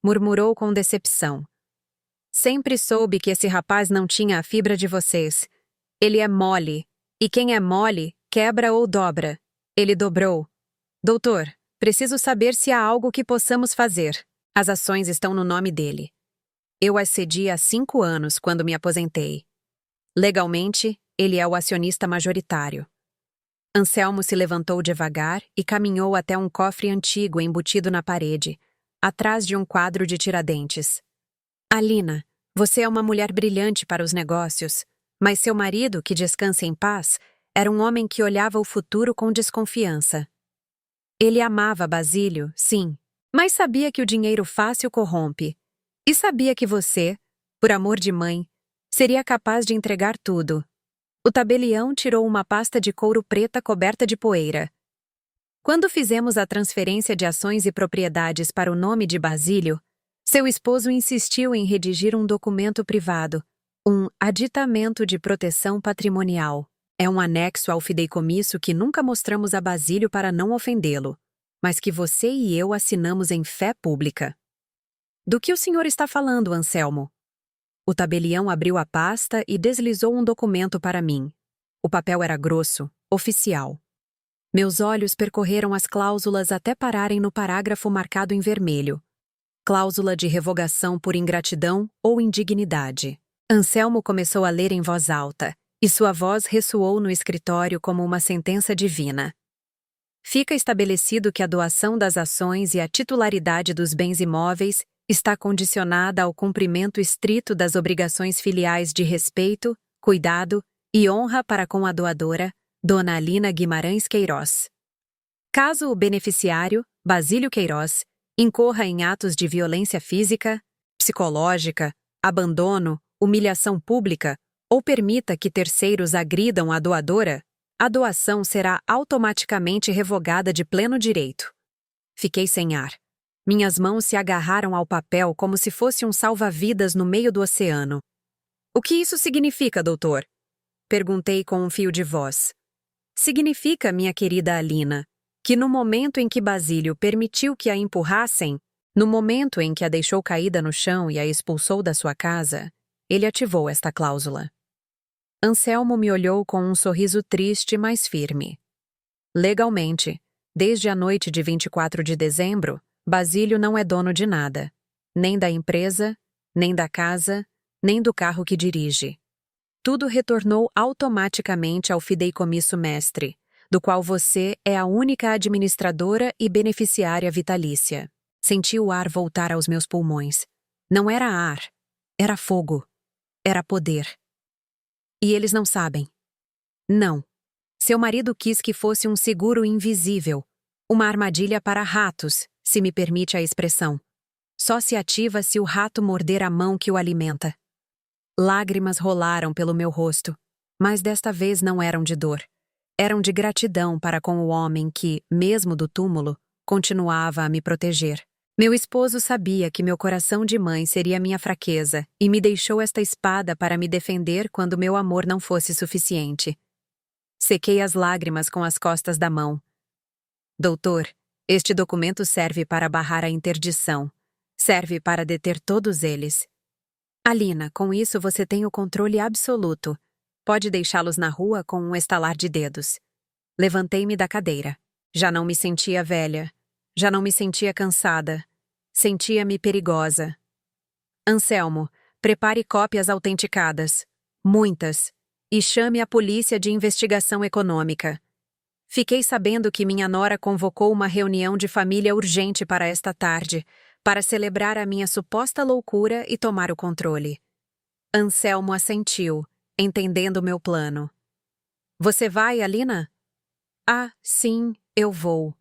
murmurou com decepção. Sempre soube que esse rapaz não tinha a fibra de vocês. Ele é mole, e quem é mole, quebra ou dobra. Ele dobrou. Doutor, preciso saber se há algo que possamos fazer. As ações estão no nome dele. Eu as cedi há 5 anos, quando me aposentei. Legalmente, ele é o acionista majoritário. Anselmo se levantou devagar e caminhou até um cofre antigo embutido na parede, atrás de um quadro de Tiradentes. Alina, você é uma mulher brilhante para os negócios, mas seu marido, que descansa em paz, era um homem que olhava o futuro com desconfiança. Ele amava Basílio, sim, mas sabia que o dinheiro fácil corrompe. E sabia que você, por amor de mãe, seria capaz de entregar tudo. O tabelião tirou uma pasta de couro preta coberta de poeira. Quando fizemos a transferência de ações e propriedades para o nome de Basílio, seu esposo insistiu em redigir um documento privado, um aditamento de proteção patrimonial. É um anexo ao fideicomisso que nunca mostramos a Basílio para não ofendê-lo, mas que você e eu assinamos em fé pública. Do que o senhor está falando, Anselmo? O tabelião abriu a pasta e deslizou um documento para mim. O papel era grosso, oficial. Meus olhos percorreram as cláusulas até pararem no parágrafo marcado em vermelho. Cláusula de revogação por ingratidão ou indignidade. Anselmo começou a ler em voz alta, e sua voz ressoou no escritório como uma sentença divina. Fica estabelecido que a doação das ações e a titularidade dos bens imóveis está condicionada ao cumprimento estrito das obrigações filiais de respeito, cuidado e honra para com a doadora, Dona Alina Guimarães Queiroz. Caso o beneficiário, Basílio Queiroz, incorra em atos de violência física, psicológica, abandono, humilhação pública ou permita que terceiros agridam a doadora, a doação será automaticamente revogada de pleno direito. Fiquei sem ar. Minhas mãos se agarraram ao papel como se fosse um salva-vidas no meio do oceano. O que isso significa, doutor? Perguntei com um fio de voz. Significa, minha querida Alina, que no momento em que Basílio permitiu que a empurrassem, no momento em que a deixou caída no chão e a expulsou da sua casa, ele ativou esta cláusula. Anselmo me olhou com um sorriso triste, mas firme. Legalmente, desde a noite de 24 de dezembro, Basílio não é dono de nada, nem da empresa, nem da casa, nem do carro que dirige. Tudo retornou automaticamente ao fideicomisso mestre, do qual você é a única administradora e beneficiária vitalícia. Senti o ar voltar aos meus pulmões. Não era ar, era fogo, era poder. E eles não sabem. Não. Seu marido quis que fosse um seguro invisível, uma armadilha para ratos, se me permite a expressão. Só se ativa se o rato morder a mão que o alimenta. Lágrimas rolaram pelo meu rosto, mas desta vez não eram de dor. Eram de gratidão para com o homem que, mesmo do túmulo, continuava a me proteger. Meu esposo sabia que meu coração de mãe seria minha fraqueza e me deixou esta espada para me defender quando meu amor não fosse suficiente. Sequei as lágrimas com as costas da mão. Doutor, este documento serve para barrar a interdição. Serve para deter todos eles. Alina, com isso você tem o controle absoluto. Pode deixá-los na rua com um estalar de dedos. Levantei-me da cadeira. Já não me sentia velha. Já não me sentia cansada. Sentia-me perigosa. Anselmo, prepare cópias autenticadas. Muitas. E chame a polícia de investigação econômica. Fiquei sabendo que minha nora convocou uma reunião de família urgente para esta tarde, para celebrar a minha suposta loucura e tomar o controle. Anselmo assentiu, entendendo meu plano. Você vai, Alina? Ah, sim, eu vou.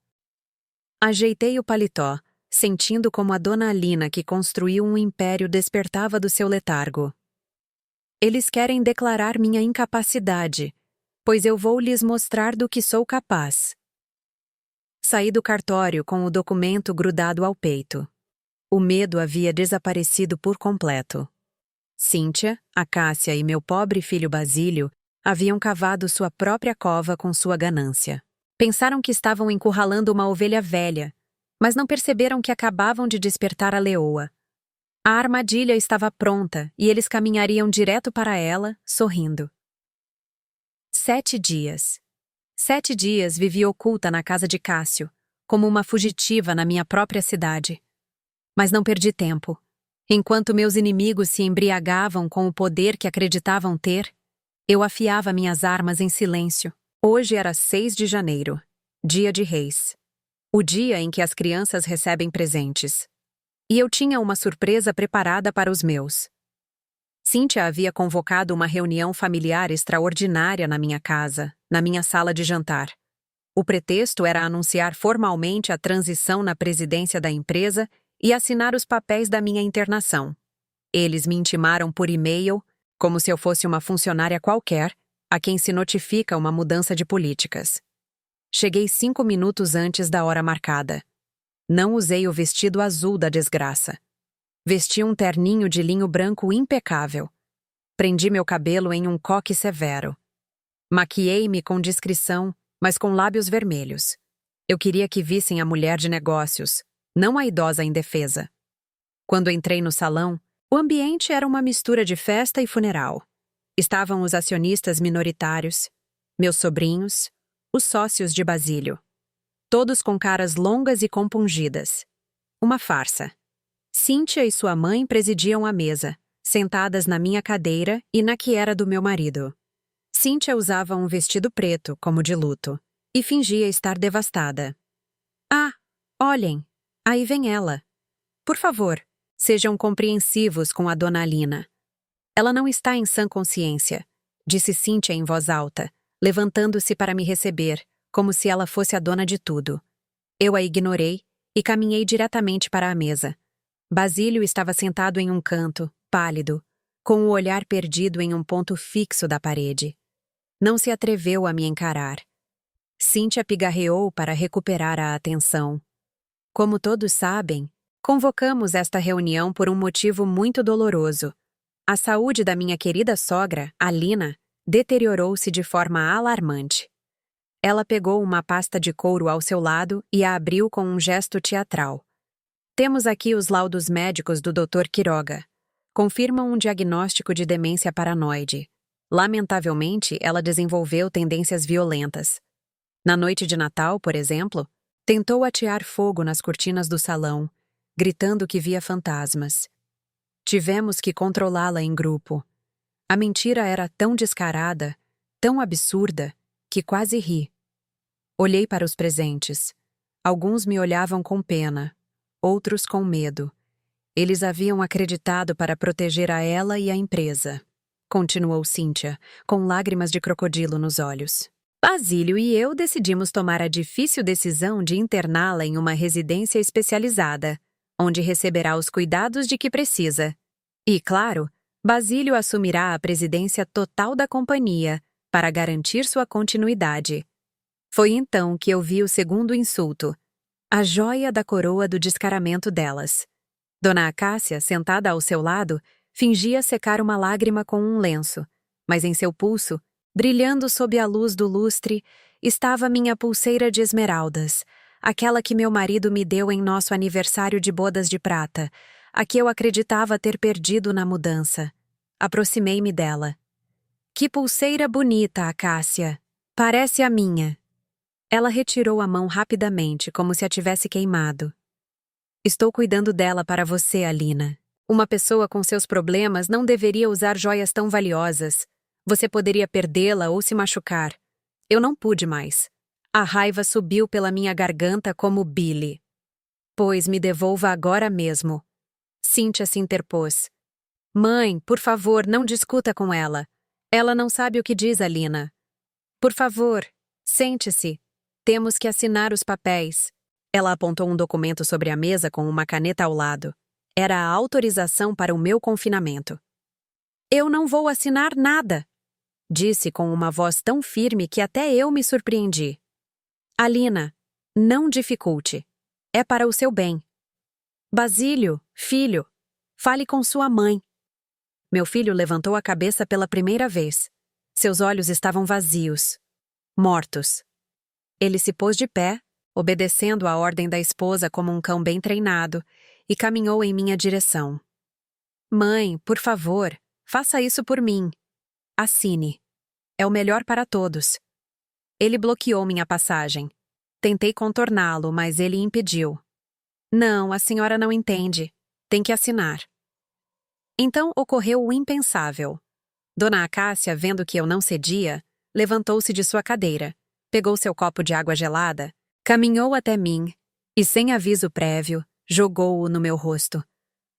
Ajeitei o paletó, sentindo como a dona Alina, que construiu um império, despertava do seu letargo. Eles querem declarar minha incapacidade, pois eu vou lhes mostrar do que sou capaz. Saí do cartório com o documento grudado ao peito. O medo havia desaparecido por completo. Cíntia, a Cássia e meu pobre filho Basílio haviam cavado sua própria cova com sua ganância. Pensaram que estavam encurralando uma ovelha velha, mas não perceberam que acabavam de despertar a leoa. A armadilha estava pronta e eles caminhariam direto para ela, sorrindo. 7 dias. 7 dias vivi oculta na casa de Cássio, como uma fugitiva na minha própria cidade. Mas não perdi tempo. Enquanto meus inimigos se embriagavam com o poder que acreditavam ter, eu afiava minhas armas em silêncio. Hoje era 6 de janeiro, dia de Reis. O dia em que as crianças recebem presentes. E eu tinha uma surpresa preparada para os meus. Cíntia havia convocado uma reunião familiar extraordinária na minha casa, na minha sala de jantar. O pretexto era anunciar formalmente a transição na presidência da empresa e assinar os papéis da minha internação. Eles me intimaram por e-mail, como se eu fosse uma funcionária qualquer, a quem se notifica uma mudança de políticas. Cheguei 5 minutos antes da hora marcada. Não usei o vestido azul da desgraça. Vesti um terninho de linho branco impecável. Prendi meu cabelo em um coque severo. Maquiei-me com discrição, mas com lábios vermelhos. Eu queria que vissem a mulher de negócios, não a idosa indefesa. Quando entrei no salão, o ambiente era uma mistura de festa e funeral. Estavam os acionistas minoritários, meus sobrinhos, os sócios de Basílio. Todos com caras longas e compungidas. Uma farsa. Cíntia e sua mãe presidiam a mesa, sentadas na minha cadeira e na que era do meu marido. Cíntia usava um vestido preto, como de luto, e fingia estar devastada. Ah, olhem, aí vem ela. Por favor, sejam compreensivos com a dona Alina. Ela não está em sã consciência, disse Cíntia em voz alta, levantando-se para me receber, como se ela fosse a dona de tudo. Eu a ignorei e caminhei diretamente para a mesa. Basílio estava sentado em um canto, pálido, com o olhar perdido em um ponto fixo da parede. Não se atreveu a me encarar. Cíntia pigarreou para recuperar a atenção. Como todos sabem, convocamos esta reunião por um motivo muito doloroso. A saúde da minha querida sogra, Alina, deteriorou-se de forma alarmante. Ela pegou uma pasta de couro ao seu lado e a abriu com um gesto teatral. Temos aqui os laudos médicos do Dr. Quiroga. Confirmam um diagnóstico de demência paranoide. Lamentavelmente, ela desenvolveu tendências violentas. Na noite de Natal, por exemplo, tentou atear fogo nas cortinas do salão, gritando que via fantasmas. Tivemos que controlá-la em grupo. A mentira era tão descarada, tão absurda, que quase ri. Olhei para os presentes. Alguns me olhavam com pena, outros com medo. Eles haviam acreditado para proteger a ela e a empresa. Continuou Cíntia, com lágrimas de crocodilo nos olhos. Basílio e eu decidimos tomar a difícil decisão de interná-la em uma residência especializada, onde receberá os cuidados de que precisa. E, claro, Basílio assumirá a presidência total da companhia para garantir sua continuidade. Foi então que eu vi o segundo insulto, a joia da coroa do descaramento delas. Dona Acácia, sentada ao seu lado, fingia secar uma lágrima com um lenço, mas em seu pulso Brilhando sob a luz do lustre, estava minha pulseira de esmeraldas, aquela que meu marido me deu em nosso aniversário de bodas de prata, a que eu acreditava ter perdido na mudança. Aproximei-me dela. Que pulseira bonita, Acácia! Parece a minha. Ela retirou a mão rapidamente, como se a tivesse queimado. Estou cuidando dela para você, Alina. Uma pessoa com seus problemas não deveria usar joias tão valiosas. Você poderia perdê-la ou se machucar. Eu não pude mais. A raiva subiu pela minha garganta como bile. Pois me devolva agora mesmo. Cíntia se interpôs. Mãe, por favor, não discuta com ela. Ela não sabe o que diz, Alina. Por favor, sente-se. Temos que assinar os papéis. Ela apontou um documento sobre a mesa com uma caneta ao lado. Era a autorização para o meu confinamento. Eu não vou assinar nada, disse com uma voz tão firme que até eu me surpreendi. Alina, não dificulte. É para o seu bem. Basílio, filho, fale com sua mãe. Meu filho levantou a cabeça pela primeira vez. Seus olhos estavam vazios, mortos. Ele se pôs de pé, obedecendo à ordem da esposa como um cão bem treinado, e caminhou em minha direção. Mãe, por favor, faça isso por mim. Assine. É o melhor para todos. Ele bloqueou minha passagem. Tentei contorná-lo, mas ele impediu. Não, a senhora não entende. Tem que assinar. Então ocorreu o impensável. Dona Acácia, vendo que eu não cedia, levantou-se de sua cadeira, pegou seu copo de água gelada, caminhou até mim e, sem aviso prévio, jogou-o no meu rosto.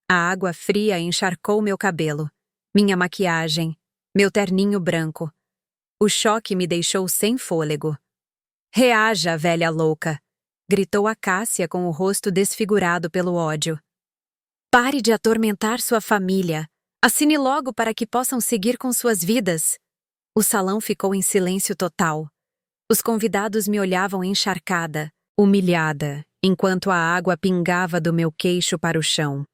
A água fria encharcou meu cabelo, minha maquiagem, meu terninho branco. O choque me deixou sem fôlego. Reaja, velha louca! Gritou Acácia com o rosto desfigurado pelo ódio. Pare de atormentar sua família. Assine logo para que possam seguir com suas vidas. O salão ficou em silêncio total. Os convidados me olhavam encharcada, humilhada, enquanto a água pingava do meu queixo para o chão.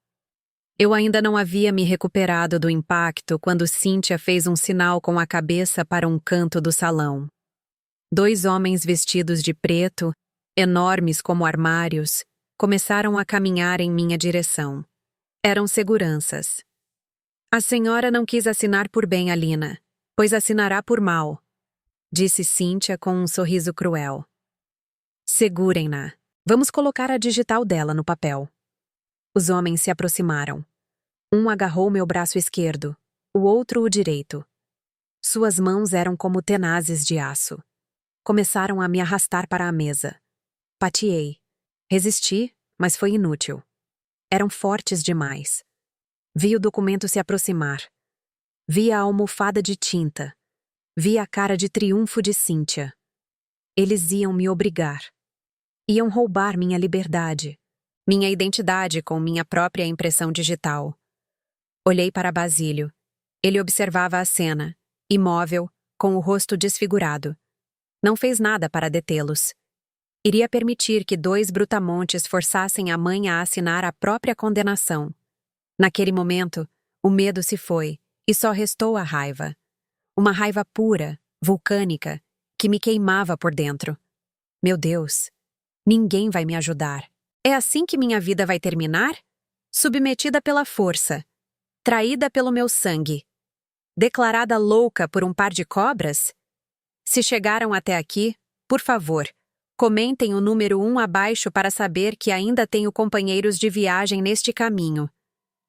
Eu ainda não havia me recuperado do impacto quando Cíntia fez um sinal com a cabeça para um canto do salão. 2 homens vestidos de preto, enormes como armários, começaram a caminhar em minha direção. Eram seguranças. A senhora não quis assinar por bem, Alina, pois assinará por mal, disse Cíntia com um sorriso cruel. Segurem-na. Vamos colocar a digital dela no papel. Os homens se aproximaram. Um agarrou meu braço esquerdo, o outro o direito. Suas mãos eram como tenazes de aço. Começaram a me arrastar para a mesa. Pateei. Resisti, mas foi inútil. Eram fortes demais. Vi o documento se aproximar. Vi a almofada de tinta. Vi a cara de triunfo de Cíntia. Eles iam me obrigar. Iam roubar minha liberdade, minha identidade com minha própria impressão digital. Olhei para Basílio. Ele observava a cena, imóvel, com o rosto desfigurado. Não fez nada para detê-los. Iria permitir que 2 brutamontes forçassem a mãe a assinar a própria condenação. Naquele momento, o medo se foi, e só restou a raiva. Uma raiva pura, vulcânica, que me queimava por dentro. Meu Deus! Ninguém vai me ajudar. É assim que minha vida vai terminar? Submetida pela força. Traída pelo meu sangue. Declarada louca por um par de cobras? Se chegaram até aqui, por favor, comentem o número 1 abaixo para saber que ainda tenho companheiros de viagem neste caminho.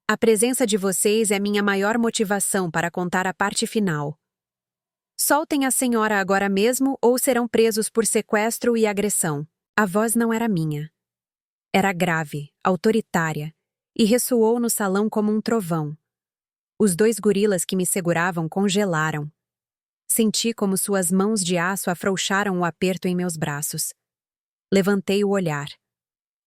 A presença de vocês é minha maior motivação para contar a parte final. Soltem a senhora agora mesmo ou serão presos por sequestro e agressão. A voz não era minha. Era grave, autoritária, e ressoou no salão como um trovão. Os 2 gorilas que me seguravam congelaram. Senti como suas mãos de aço afrouxaram o aperto em meus braços. Levantei o olhar.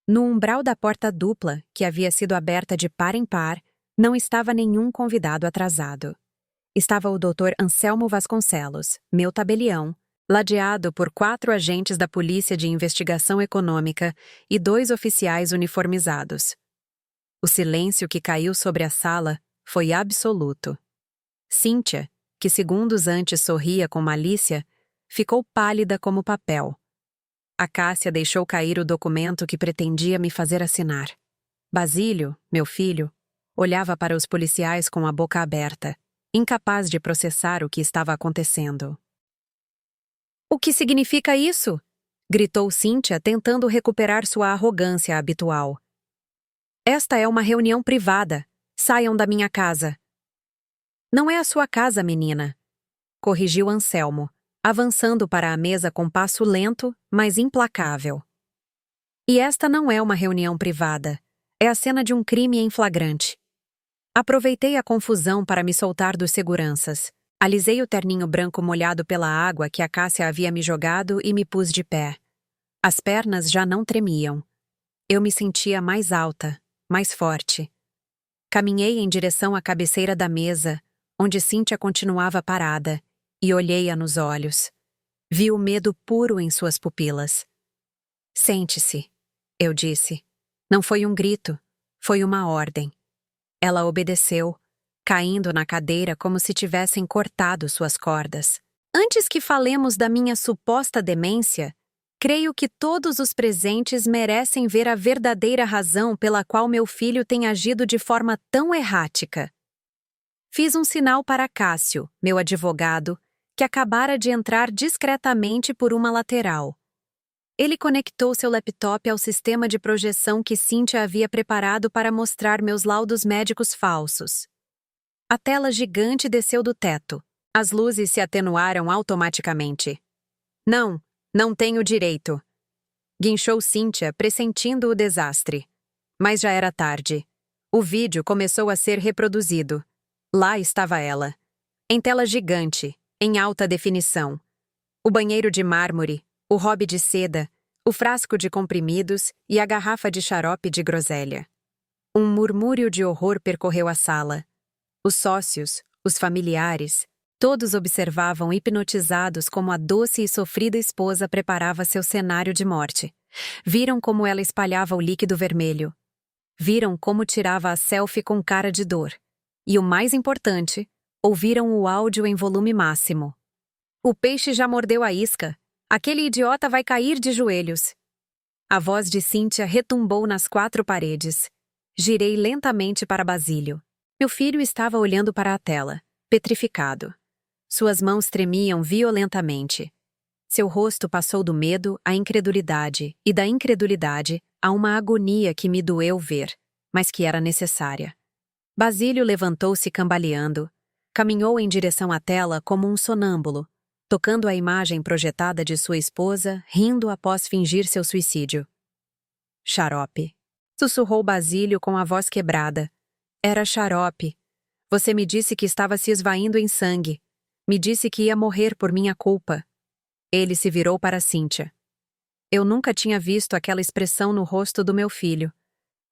No umbral da porta dupla, que havia sido aberta de par em par, não estava nenhum convidado atrasado. Estava o Dr. Anselmo Vasconcelos, meu tabelião, ladeado por 4 agentes da Polícia de Investigação Econômica e 2 oficiais uniformizados. O silêncio que caiu sobre a sala foi absoluto. Cíntia, que segundos antes sorria com malícia, ficou pálida como papel. Acácia deixou cair o documento que pretendia me fazer assinar. Basílio, meu filho, olhava para os policiais com a boca aberta, incapaz de processar o que estava acontecendo. "O que significa isso?" gritou Cíntia, tentando recuperar sua arrogância habitual. "Esta é uma reunião privada. Saiam da minha casa." "Não é a sua casa, menina", corrigiu Anselmo, avançando para a mesa com passo lento, mas implacável. "E esta não é uma reunião privada. É a cena de um crime em flagrante." Aproveitei a confusão para me soltar dos seguranças. Alisei o terninho branco molhado pela água que Acácia havia me jogado e me pus de pé. As pernas já não tremiam. Eu me sentia mais alta, mais forte. Caminhei em direção à cabeceira da mesa, onde Cíntia continuava parada, e olhei-a nos olhos. Vi o medo puro em suas pupilas. "Sente-se", eu disse. Não foi um grito, foi uma ordem. Ela obedeceu, caindo na cadeira como se tivessem cortado suas cordas. "Antes que falemos da minha suposta demência, creio que todos os presentes merecem ver a verdadeira razão pela qual meu filho tem agido de forma tão errática." Fiz um sinal para Cássio, meu advogado, que acabara de entrar discretamente por uma lateral. Ele conectou seu laptop ao sistema de projeção que Cíntia havia preparado para mostrar meus laudos médicos falsos. A tela gigante desceu do teto. As luzes se atenuaram automaticamente. Não tenho direito", guinchou Cíntia, pressentindo o desastre. Mas já era tarde. O vídeo começou a ser reproduzido. Lá estava ela, em tela gigante, em alta definição. O banheiro de mármore, o robe de seda, o frasco de comprimidos e a garrafa de xarope de groselha. Um murmúrio de horror percorreu a sala. Os sócios, os familiares, todos observavam hipnotizados como a doce e sofrida esposa preparava seu cenário de morte. Viram como ela espalhava o líquido vermelho. Viram como tirava a selfie com cara de dor. E o mais importante, ouviram o áudio em volume máximo. "O peixe já mordeu a isca. Aquele idiota vai cair de joelhos." A voz de Cíntia retumbou nas quatro paredes. Girei lentamente para Basílio. Meu filho estava olhando para a tela, petrificado. Suas mãos tremiam violentamente. Seu rosto passou do medo à incredulidade e da incredulidade a uma agonia que me doeu ver, mas que era necessária. Basílio levantou-se cambaleando. Caminhou em direção à tela como um sonâmbulo, tocando a imagem projetada de sua esposa, rindo após fingir seu suicídio. "Xarope", sussurrou Basílio com a voz quebrada. "Era xarope. Você me disse que estava se esvaindo em sangue. Me disse que ia morrer por minha culpa." Ele se virou para Cíntia. Eu nunca tinha visto aquela expressão no rosto do meu filho.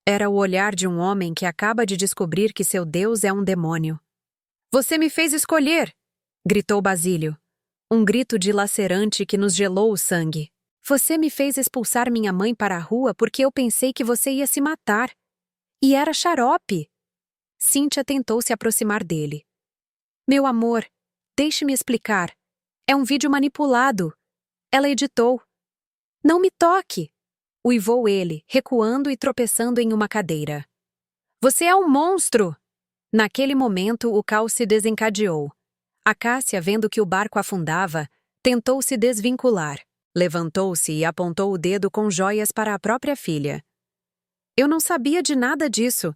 Era o olhar de um homem que acaba de descobrir que seu Deus é um demônio. "Você me fez escolher!" gritou Basílio. Um grito dilacerante que nos gelou o sangue. "Você me fez expulsar minha mãe para a rua porque eu pensei que você ia se matar. E era xarope." Cíntia tentou se aproximar dele. "Meu amor, deixe-me explicar. É um vídeo manipulado. Ela editou." "Não me toque!" uivou ele, recuando e tropeçando em uma cadeira. "Você é um monstro!" Naquele momento, o caos se desencadeou. Acácia, vendo que o barco afundava, tentou se desvincular. Levantou-se e apontou o dedo com joias para a própria filha. "Eu não sabia de nada disso.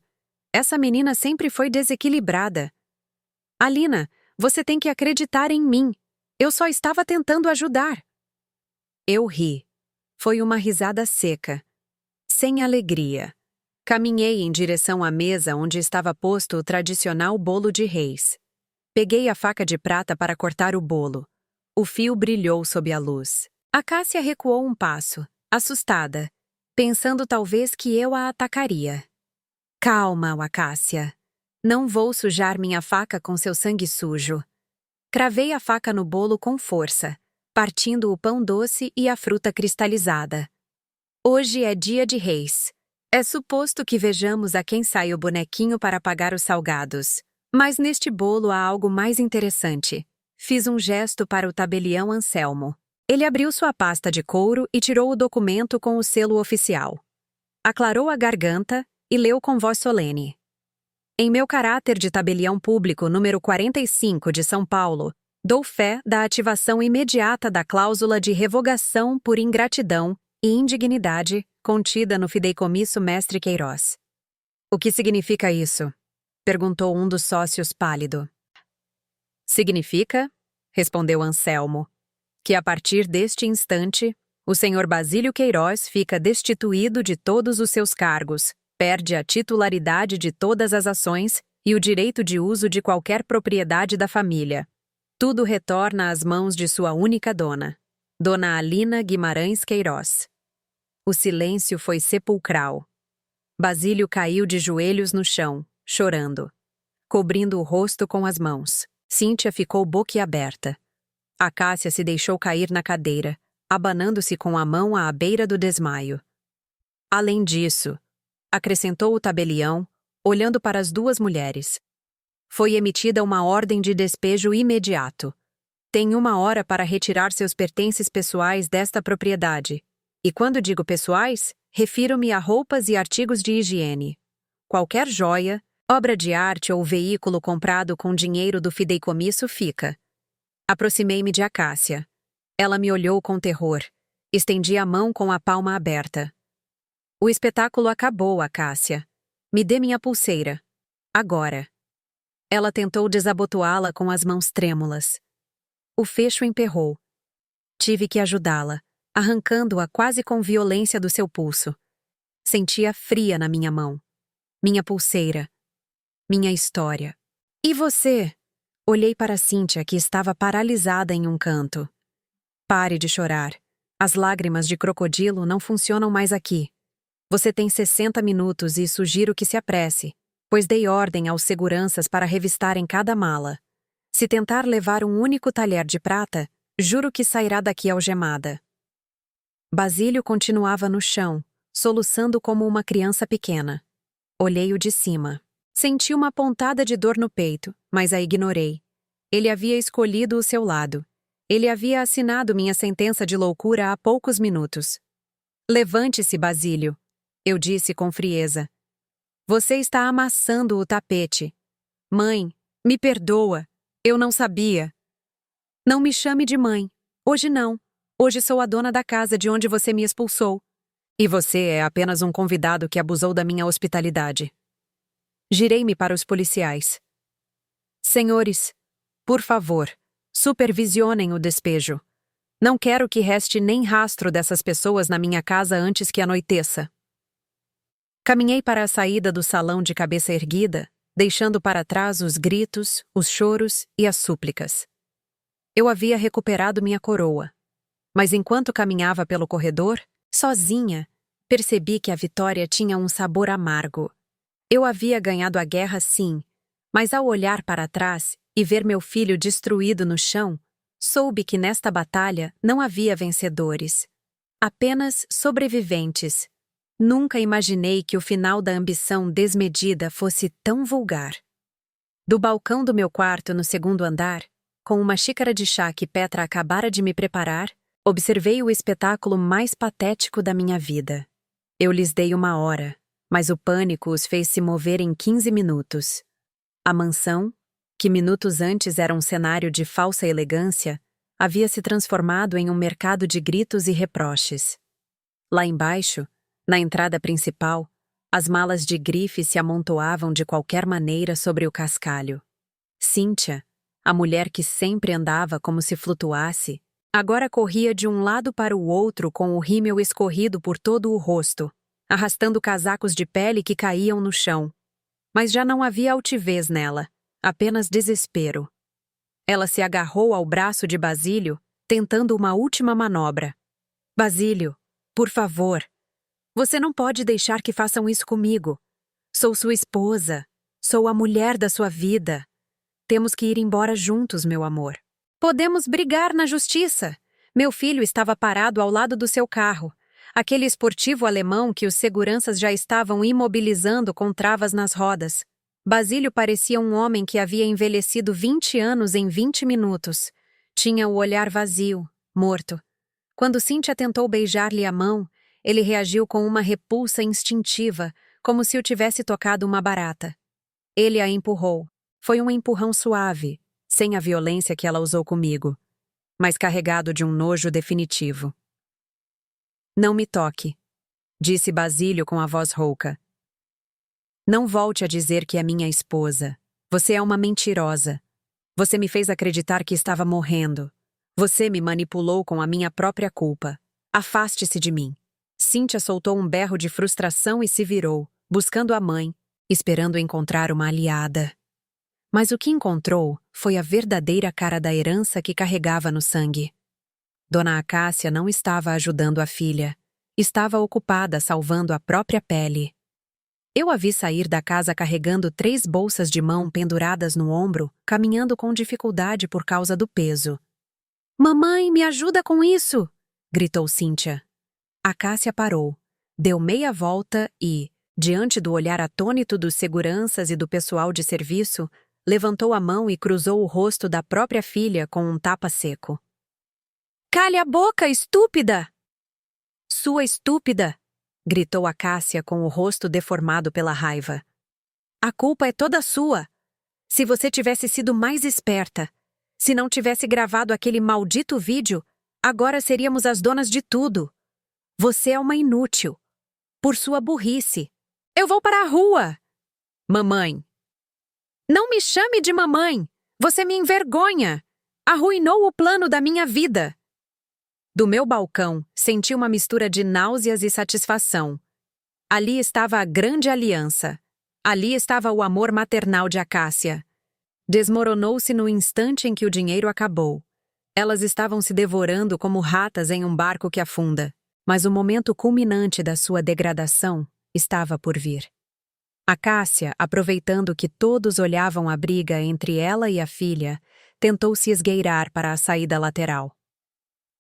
Essa menina sempre foi desequilibrada. Alina, você tem que acreditar em mim. Eu só estava tentando ajudar." Eu ri. Foi uma risada seca, sem alegria. Caminhei em direção à mesa onde estava posto o tradicional bolo de reis. Peguei a faca de prata para cortar o bolo. O fio brilhou sob a luz. Acácia recuou um passo, assustada, pensando talvez que eu a atacaria. "Calma, Acácia. Não vou sujar minha faca com seu sangue sujo." Cravei a faca no bolo com força, partindo o pão doce e a fruta cristalizada. "Hoje é dia de reis. É suposto que vejamos a quem sai o bonequinho para pagar os salgados. Mas neste bolo há algo mais interessante. Fiz um gesto para o tabelião Anselmo. Ele abriu sua pasta de couro e tirou o documento com o selo oficial. Aclarou a garganta e leu com voz solene. Em meu caráter de tabelião público número 45 de São Paulo, dou fé da ativação imediata da cláusula de revogação por ingratidão e indignidade contida no fideicomisso Mestre Queiroz. O que significa isso? Perguntou um dos sócios pálido. Significa, respondeu Anselmo, que a partir deste instante, o senhor Basílio Queiroz fica destituído de todos os seus cargos, perde a titularidade de todas as ações e o direito de uso de qualquer propriedade da família. Tudo retorna às mãos de sua única dona, Dona Alina Guimarães Queiroz. O silêncio foi sepulcral. Basílio caiu de joelhos no chão, chorando, cobrindo o rosto com as mãos. Cíntia ficou boquiaberta. Acácia se deixou cair na cadeira, abanando-se com a mão à beira do desmaio. Além disso, acrescentou o tabelião, olhando para as duas mulheres. Foi emitida uma ordem de despejo imediato. Tem 1 hora para retirar seus pertences pessoais desta propriedade. E quando digo pessoais, refiro-me a roupas e artigos de higiene. Qualquer joia, obra de arte ou veículo comprado com dinheiro do fideicomisso fica. Aproximei-me de Acácia. Ela me olhou com terror. Estendi a mão com a palma aberta. O espetáculo acabou, Acácia. Me dê minha pulseira. Agora. Ela tentou desabotoá-la com as mãos trêmulas. O fecho emperrou. Tive que ajudá-la, arrancando-a quase com violência do seu pulso. Sentia fria na minha mão. Minha pulseira. Minha história. E você? Olhei para Cíntia, que estava paralisada em um canto. Pare de chorar. As lágrimas de crocodilo não funcionam mais aqui. Você tem 60 minutos e sugiro que se apresse, pois dei ordem aos seguranças para revistarem cada mala. Se tentar levar um único talher de prata, juro que sairá daqui algemada. Basílio continuava no chão, soluçando como uma criança pequena. Olhei-o de cima. Senti uma pontada de dor no peito, mas a ignorei. Ele havia escolhido o seu lado. Ele havia assinado minha sentença de loucura há poucos minutos. Levante-se, Basílio, eu disse com frieza. Você está amassando o tapete. Mãe, me perdoa. Eu não sabia. Não me chame de mãe. Hoje não. Hoje sou a dona da casa de onde você me expulsou. E você é apenas um convidado que abusou da minha hospitalidade. Girei-me para os policiais. Senhores, por favor, supervisionem o despejo. Não quero que reste nem rastro dessas pessoas na minha casa antes que anoiteça. Caminhei para a saída do salão de cabeça erguida, deixando para trás os gritos, os choros e as súplicas. Eu havia recuperado minha coroa. Mas enquanto caminhava pelo corredor, sozinha, percebi que a vitória tinha um sabor amargo. Eu havia ganhado a guerra, sim, mas ao olhar para trás e ver meu filho destruído no chão, soube que nesta batalha não havia vencedores, apenas sobreviventes. Nunca imaginei que o final da ambição desmedida fosse tão vulgar. Do balcão do meu quarto no 2º andar, com uma xícara de chá que Petra acabara de me preparar, observei o espetáculo mais patético da minha vida. Eu lhes dei 1 hora, mas o pânico os fez se mover em 15 minutos. A mansão, que minutos antes era um cenário de falsa elegância, havia se transformado em um mercado de gritos e reproches. Lá embaixo, na entrada principal, as malas de grife se amontoavam de qualquer maneira sobre o cascalho. Cíntia, a mulher que sempre andava como se flutuasse, agora corria de um lado para o outro com o rímel escorrido por todo o rosto, arrastando casacos de pele que caíam no chão. Mas já não havia altivez nela, apenas desespero. Ela se agarrou ao braço de Basílio, tentando uma última manobra. Basílio, por favor, você não pode deixar que façam isso comigo. Sou sua esposa, sou a mulher da sua vida. Temos que ir embora juntos, meu amor. Podemos brigar na justiça. Meu filho estava parado ao lado do seu carro, aquele esportivo alemão que os seguranças já estavam imobilizando com travas nas rodas. Basílio parecia um homem que havia envelhecido 20 anos em 20 minutos. Tinha o olhar vazio, morto. Quando Cíntia tentou beijar-lhe a mão, ele reagiu com uma repulsa instintiva, como se o tivesse tocado uma barata. Ele a empurrou. Foi um empurrão suave, sem a violência que ela usou comigo, mas carregado de um nojo definitivo. Não me toque, disse Basílio com a voz rouca. Não volte a dizer que é minha esposa. Você é uma mentirosa. Você me fez acreditar que estava morrendo. Você me manipulou com a minha própria culpa. Afaste-se de mim. Cíntia soltou um berro de frustração e se virou, buscando a mãe, esperando encontrar uma aliada. Mas o que encontrou foi a verdadeira cara da herança que carregava no sangue. Dona Acácia não estava ajudando a filha. Estava ocupada salvando a própria pele. Eu a vi sair da casa carregando 3 bolsas de mão penduradas no ombro, caminhando com dificuldade por causa do peso. "Mamãe, me ajuda com isso!" gritou Cíntia. Acácia parou, deu meia volta e, diante do olhar atônito dos seguranças e do pessoal de serviço, levantou a mão e cruzou o rosto da própria filha com um tapa seco. "Cale a boca, estúpida!" "Sua estúpida!" gritou Acácia com o rosto deformado pela raiva. "A culpa é toda sua. Se você tivesse sido mais esperta, se não tivesse gravado aquele maldito vídeo, agora seríamos as donas de tudo. Você é uma inútil. Por sua burrice. Eu vou para a rua!" "Mamãe!" "Não me chame de mamãe! Você me envergonha! Arruinou o plano da minha vida!" Do meu balcão, senti uma mistura de náuseas e satisfação. Ali estava a grande aliança. Ali estava o amor maternal de Acácia. Desmoronou-se no instante em que o dinheiro acabou. Elas estavam se devorando como ratas em um barco que afunda. Mas o momento culminante da sua degradação estava por vir. Acácia, aproveitando que todos olhavam a briga entre ela e a filha, tentou se esgueirar para a saída lateral.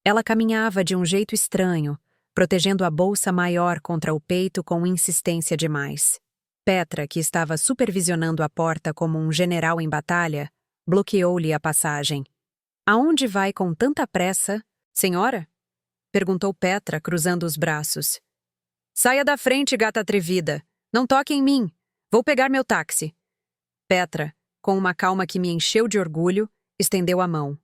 Ela caminhava de um jeito estranho, protegendo a bolsa maior contra o peito com insistência demais. Petra, que estava supervisionando a porta como um general em batalha, bloqueou-lhe a passagem. "Aonde vai com tanta pressa, senhora?" perguntou Petra, cruzando os braços. "Saia da frente, gata atrevida. Não toque em mim. Vou pegar meu táxi." Petra, com uma calma que me encheu de orgulho, estendeu a mão.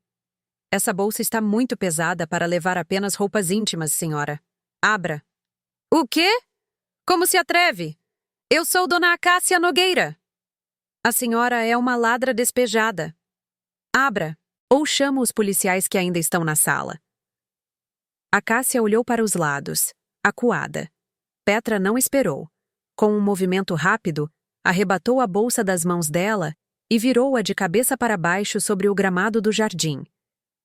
"Essa bolsa está muito pesada para levar apenas roupas íntimas, senhora. Abra." "O quê? Como se atreve? Eu sou Dona Acácia Nogueira." "A senhora é uma ladra despejada. Abra, ou chamo os policiais que ainda estão na sala." Acácia olhou para os lados, acuada. Petra não esperou. Com um movimento rápido, arrebatou a bolsa das mãos dela e virou-a de cabeça para baixo sobre o gramado do jardim.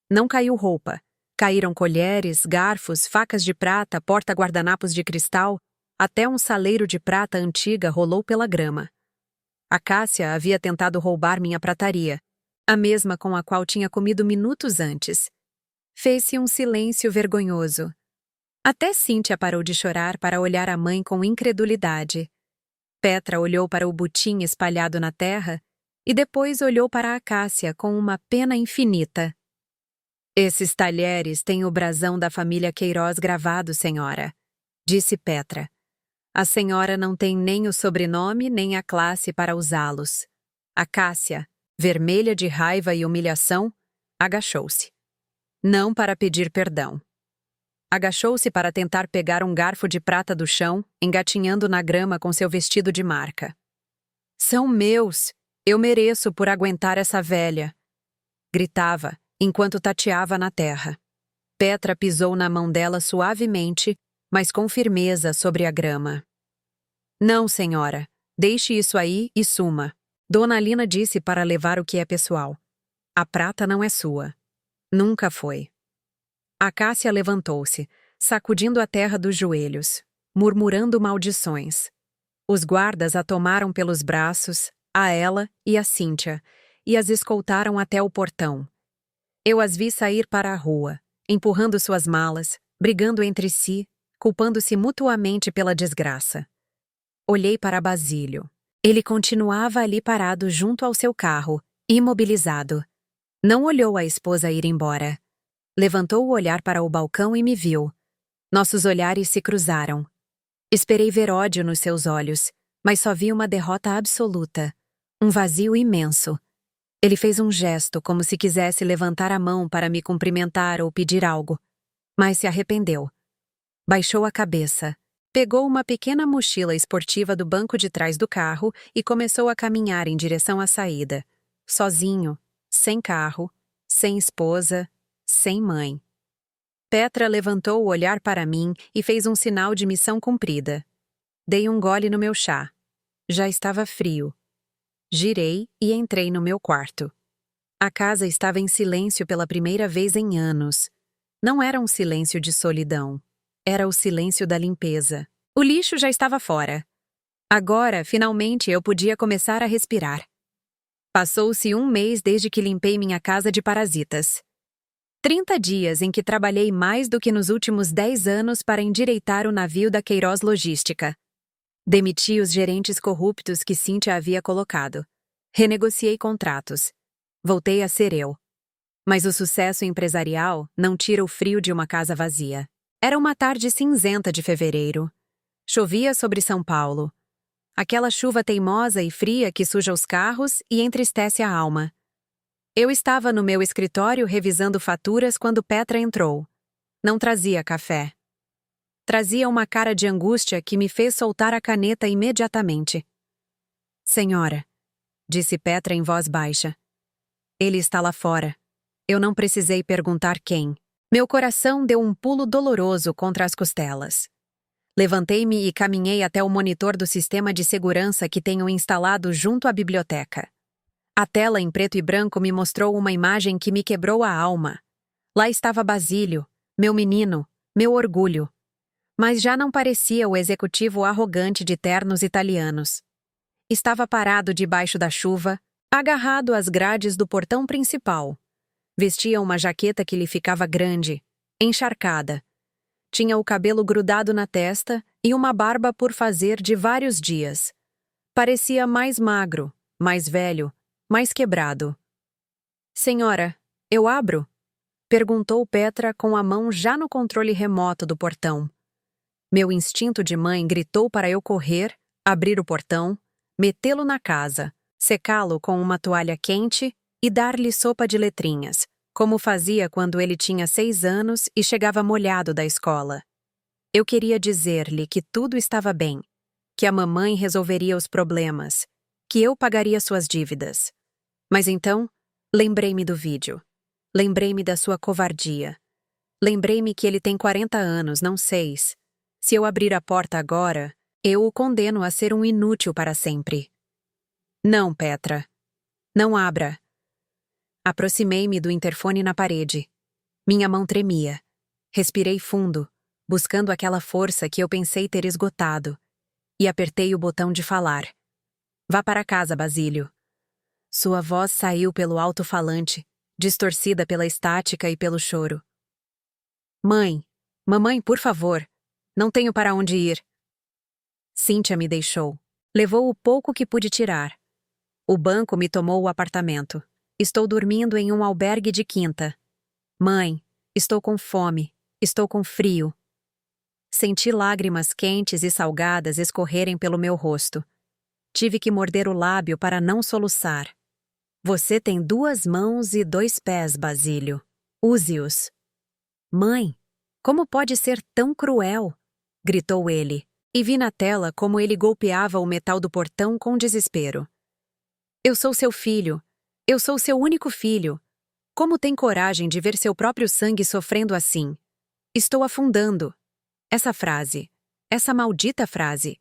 Não caiu roupa. Caíram colheres, garfos, facas de prata, porta-guardanapos de cristal, até um saleiro de prata antiga rolou pela grama. Acácia havia tentado roubar minha prataria, a mesma com a qual tinha comido minutos antes. Fez-se um silêncio vergonhoso. Até Cíntia parou de chorar para olhar a mãe com incredulidade. Petra olhou para o butim espalhado na terra e depois olhou para a Acácia com uma pena infinita. "Esses talheres têm o brasão da família Queiroz gravado, senhora", disse Petra. "A senhora não tem nem o sobrenome nem a classe para usá-los." Acácia, vermelha de raiva e humilhação, agachou-se. Não para pedir perdão. Agachou-se para tentar pegar um garfo de prata do chão, engatinhando na grama com seu vestido de marca. "São meus! Eu mereço por aguentar essa velha!" gritava, enquanto tateava na terra. Petra pisou na mão dela suavemente, mas com firmeza sobre a grama. "Não, senhora. Deixe isso aí e suma." Dona Alina disse para levar o que é pessoal. "A prata não é sua. Nunca foi." Acácia levantou-se, sacudindo a terra dos joelhos, murmurando maldições. Os guardas a tomaram pelos braços, a ela e a Cíntia, e as escoltaram até o portão. Eu as vi sair para a rua, empurrando suas malas, brigando entre si, culpando-se mutuamente pela desgraça. Olhei para Basílio. Ele continuava ali parado junto ao seu carro, imobilizado. Não olhou a esposa ir embora. Levantou o olhar para o balcão e me viu. Nossos olhares se cruzaram. Esperei ver ódio nos seus olhos, mas só vi uma derrota absoluta. Um vazio imenso. Ele fez um gesto como se quisesse levantar a mão para me cumprimentar ou pedir algo, mas se arrependeu. Baixou a cabeça, pegou uma pequena mochila esportiva do banco de trás do carro e começou a caminhar em direção à saída. Sozinho, sem carro, sem esposa, sem mãe. Petra levantou o olhar para mim e fez um sinal de missão cumprida. Dei um gole no meu chá. Já estava frio. Girei e entrei no meu quarto. A casa estava em silêncio pela primeira vez em anos. Não era um silêncio de solidão. Era o silêncio da limpeza. O lixo já estava fora. Agora, finalmente, eu podia começar a respirar. Passou-se um mês desde que limpei minha casa de parasitas. 30 dias em que trabalhei mais do que nos últimos 10 anos para endireitar o navio da Queiroz Logística. Demiti os gerentes corruptos que Cíntia havia colocado. Renegociei contratos. Voltei a ser eu. Mas o sucesso empresarial não tira o frio de uma casa vazia. Era uma tarde cinzenta de fevereiro. Chovia sobre São Paulo. Aquela chuva teimosa e fria que suja os carros e entristece a alma. Eu estava no meu escritório revisando faturas quando Petra entrou. Não trazia café. Trazia uma cara de angústia que me fez soltar a caneta imediatamente. Senhora, disse Petra em voz baixa. Ele está lá fora. Eu não precisei perguntar quem. Meu coração deu um pulo doloroso contra as costelas. Levantei-me e caminhei até o monitor do sistema de segurança que tenho instalado junto à biblioteca. A tela em preto e branco me mostrou uma imagem que me quebrou a alma. Lá estava Basílio, meu menino, meu orgulho. Mas já não parecia o executivo arrogante de ternos italianos. Estava parado debaixo da chuva, agarrado às grades do portão principal. Vestia uma jaqueta que lhe ficava grande, encharcada. Tinha o cabelo grudado na testa e uma barba por fazer de vários dias. Parecia mais magro, mais velho, mais quebrado. Senhora, eu abro? Perguntou Petra com a mão já no controle remoto do portão. Meu instinto de mãe gritou para eu correr, abrir o portão, metê-lo na casa, secá-lo com uma toalha quente e dar-lhe sopa de letrinhas, como fazia quando ele tinha 6 anos e chegava molhado da escola. Eu queria dizer-lhe que tudo estava bem, que a mamãe resolveria os problemas, que eu pagaria suas dívidas. Mas então, lembrei-me do vídeo. Lembrei-me da sua covardia. Lembrei-me que ele tem 40 anos, não 6. Se eu abrir a porta agora, eu o condeno a ser um inútil para sempre. Não, Petra. Não abra. Aproximei-me do interfone na parede. Minha mão tremia. Respirei fundo, buscando aquela força que eu pensei ter esgotado, e apertei o botão de falar. Vá para casa, Basílio. Sua voz saiu pelo alto-falante, distorcida pela estática e pelo choro. Mãe, mamãe, por favor. Não tenho para onde ir. Cíntia me deixou. Levou o pouco que pude tirar. O banco me tomou o apartamento. Estou dormindo em um albergue de quinta. Mãe, estou com fome. Estou com frio. Senti lágrimas quentes e salgadas escorrerem pelo meu rosto. Tive que morder o lábio para não soluçar. Você tem 2 mãos e 2 pés, Basílio. Use-os. Mãe, como pode ser tão cruel? Gritou ele, e vi na tela como ele golpeava o metal do portão com desespero. Eu sou seu filho. Eu sou seu único filho. Como tem coragem de ver seu próprio sangue sofrendo assim? Estou afundando. Essa frase, essa maldita frase.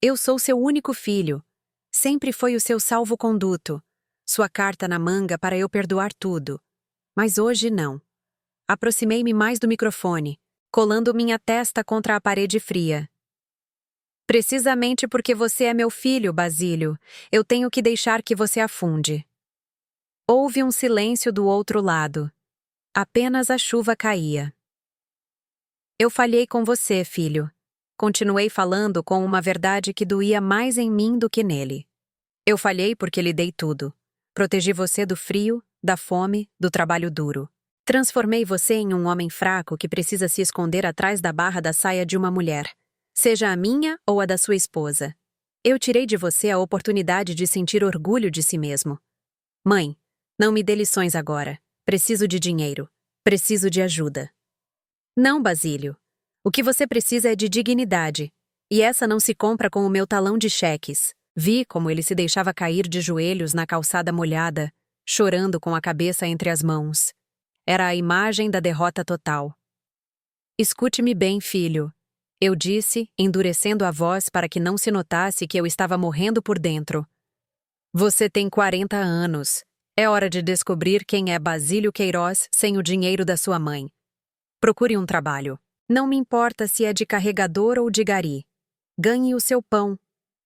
Eu sou seu único filho. Sempre foi o seu salvo-conduto. Sua carta na manga para eu perdoar tudo. Mas hoje não. Aproximei-me mais do microfone, colando minha testa contra a parede fria. Precisamente porque você é meu filho, Basílio, eu tenho que deixar que você afunde. Houve um silêncio do outro lado. Apenas a chuva caía. Eu falhei com você, filho. Continuei falando com uma verdade que doía mais em mim do que nele. Eu falhei porque lhe dei tudo. Protegi você do frio, da fome, do trabalho duro. Transformei você em um homem fraco que precisa se esconder atrás da barra da saia de uma mulher, seja a minha ou a da sua esposa. Eu tirei de você a oportunidade de sentir orgulho de si mesmo. Mãe, não me dê lições agora. Preciso de dinheiro. Preciso de ajuda. Não, Basílio. O que você precisa é de dignidade. E essa não se compra com o meu talão de cheques. Vi como ele se deixava cair de joelhos na calçada molhada, chorando com a cabeça entre as mãos. Era a imagem da derrota total. Escute-me bem, filho. Eu disse, endurecendo a voz para que não se notasse que eu estava morrendo por dentro. Você tem 40 anos. É hora de descobrir quem é Basílio Queiroz sem o dinheiro da sua mãe. Procure um trabalho. Não me importa se é de carregador ou de gari. Ganhe o seu pão.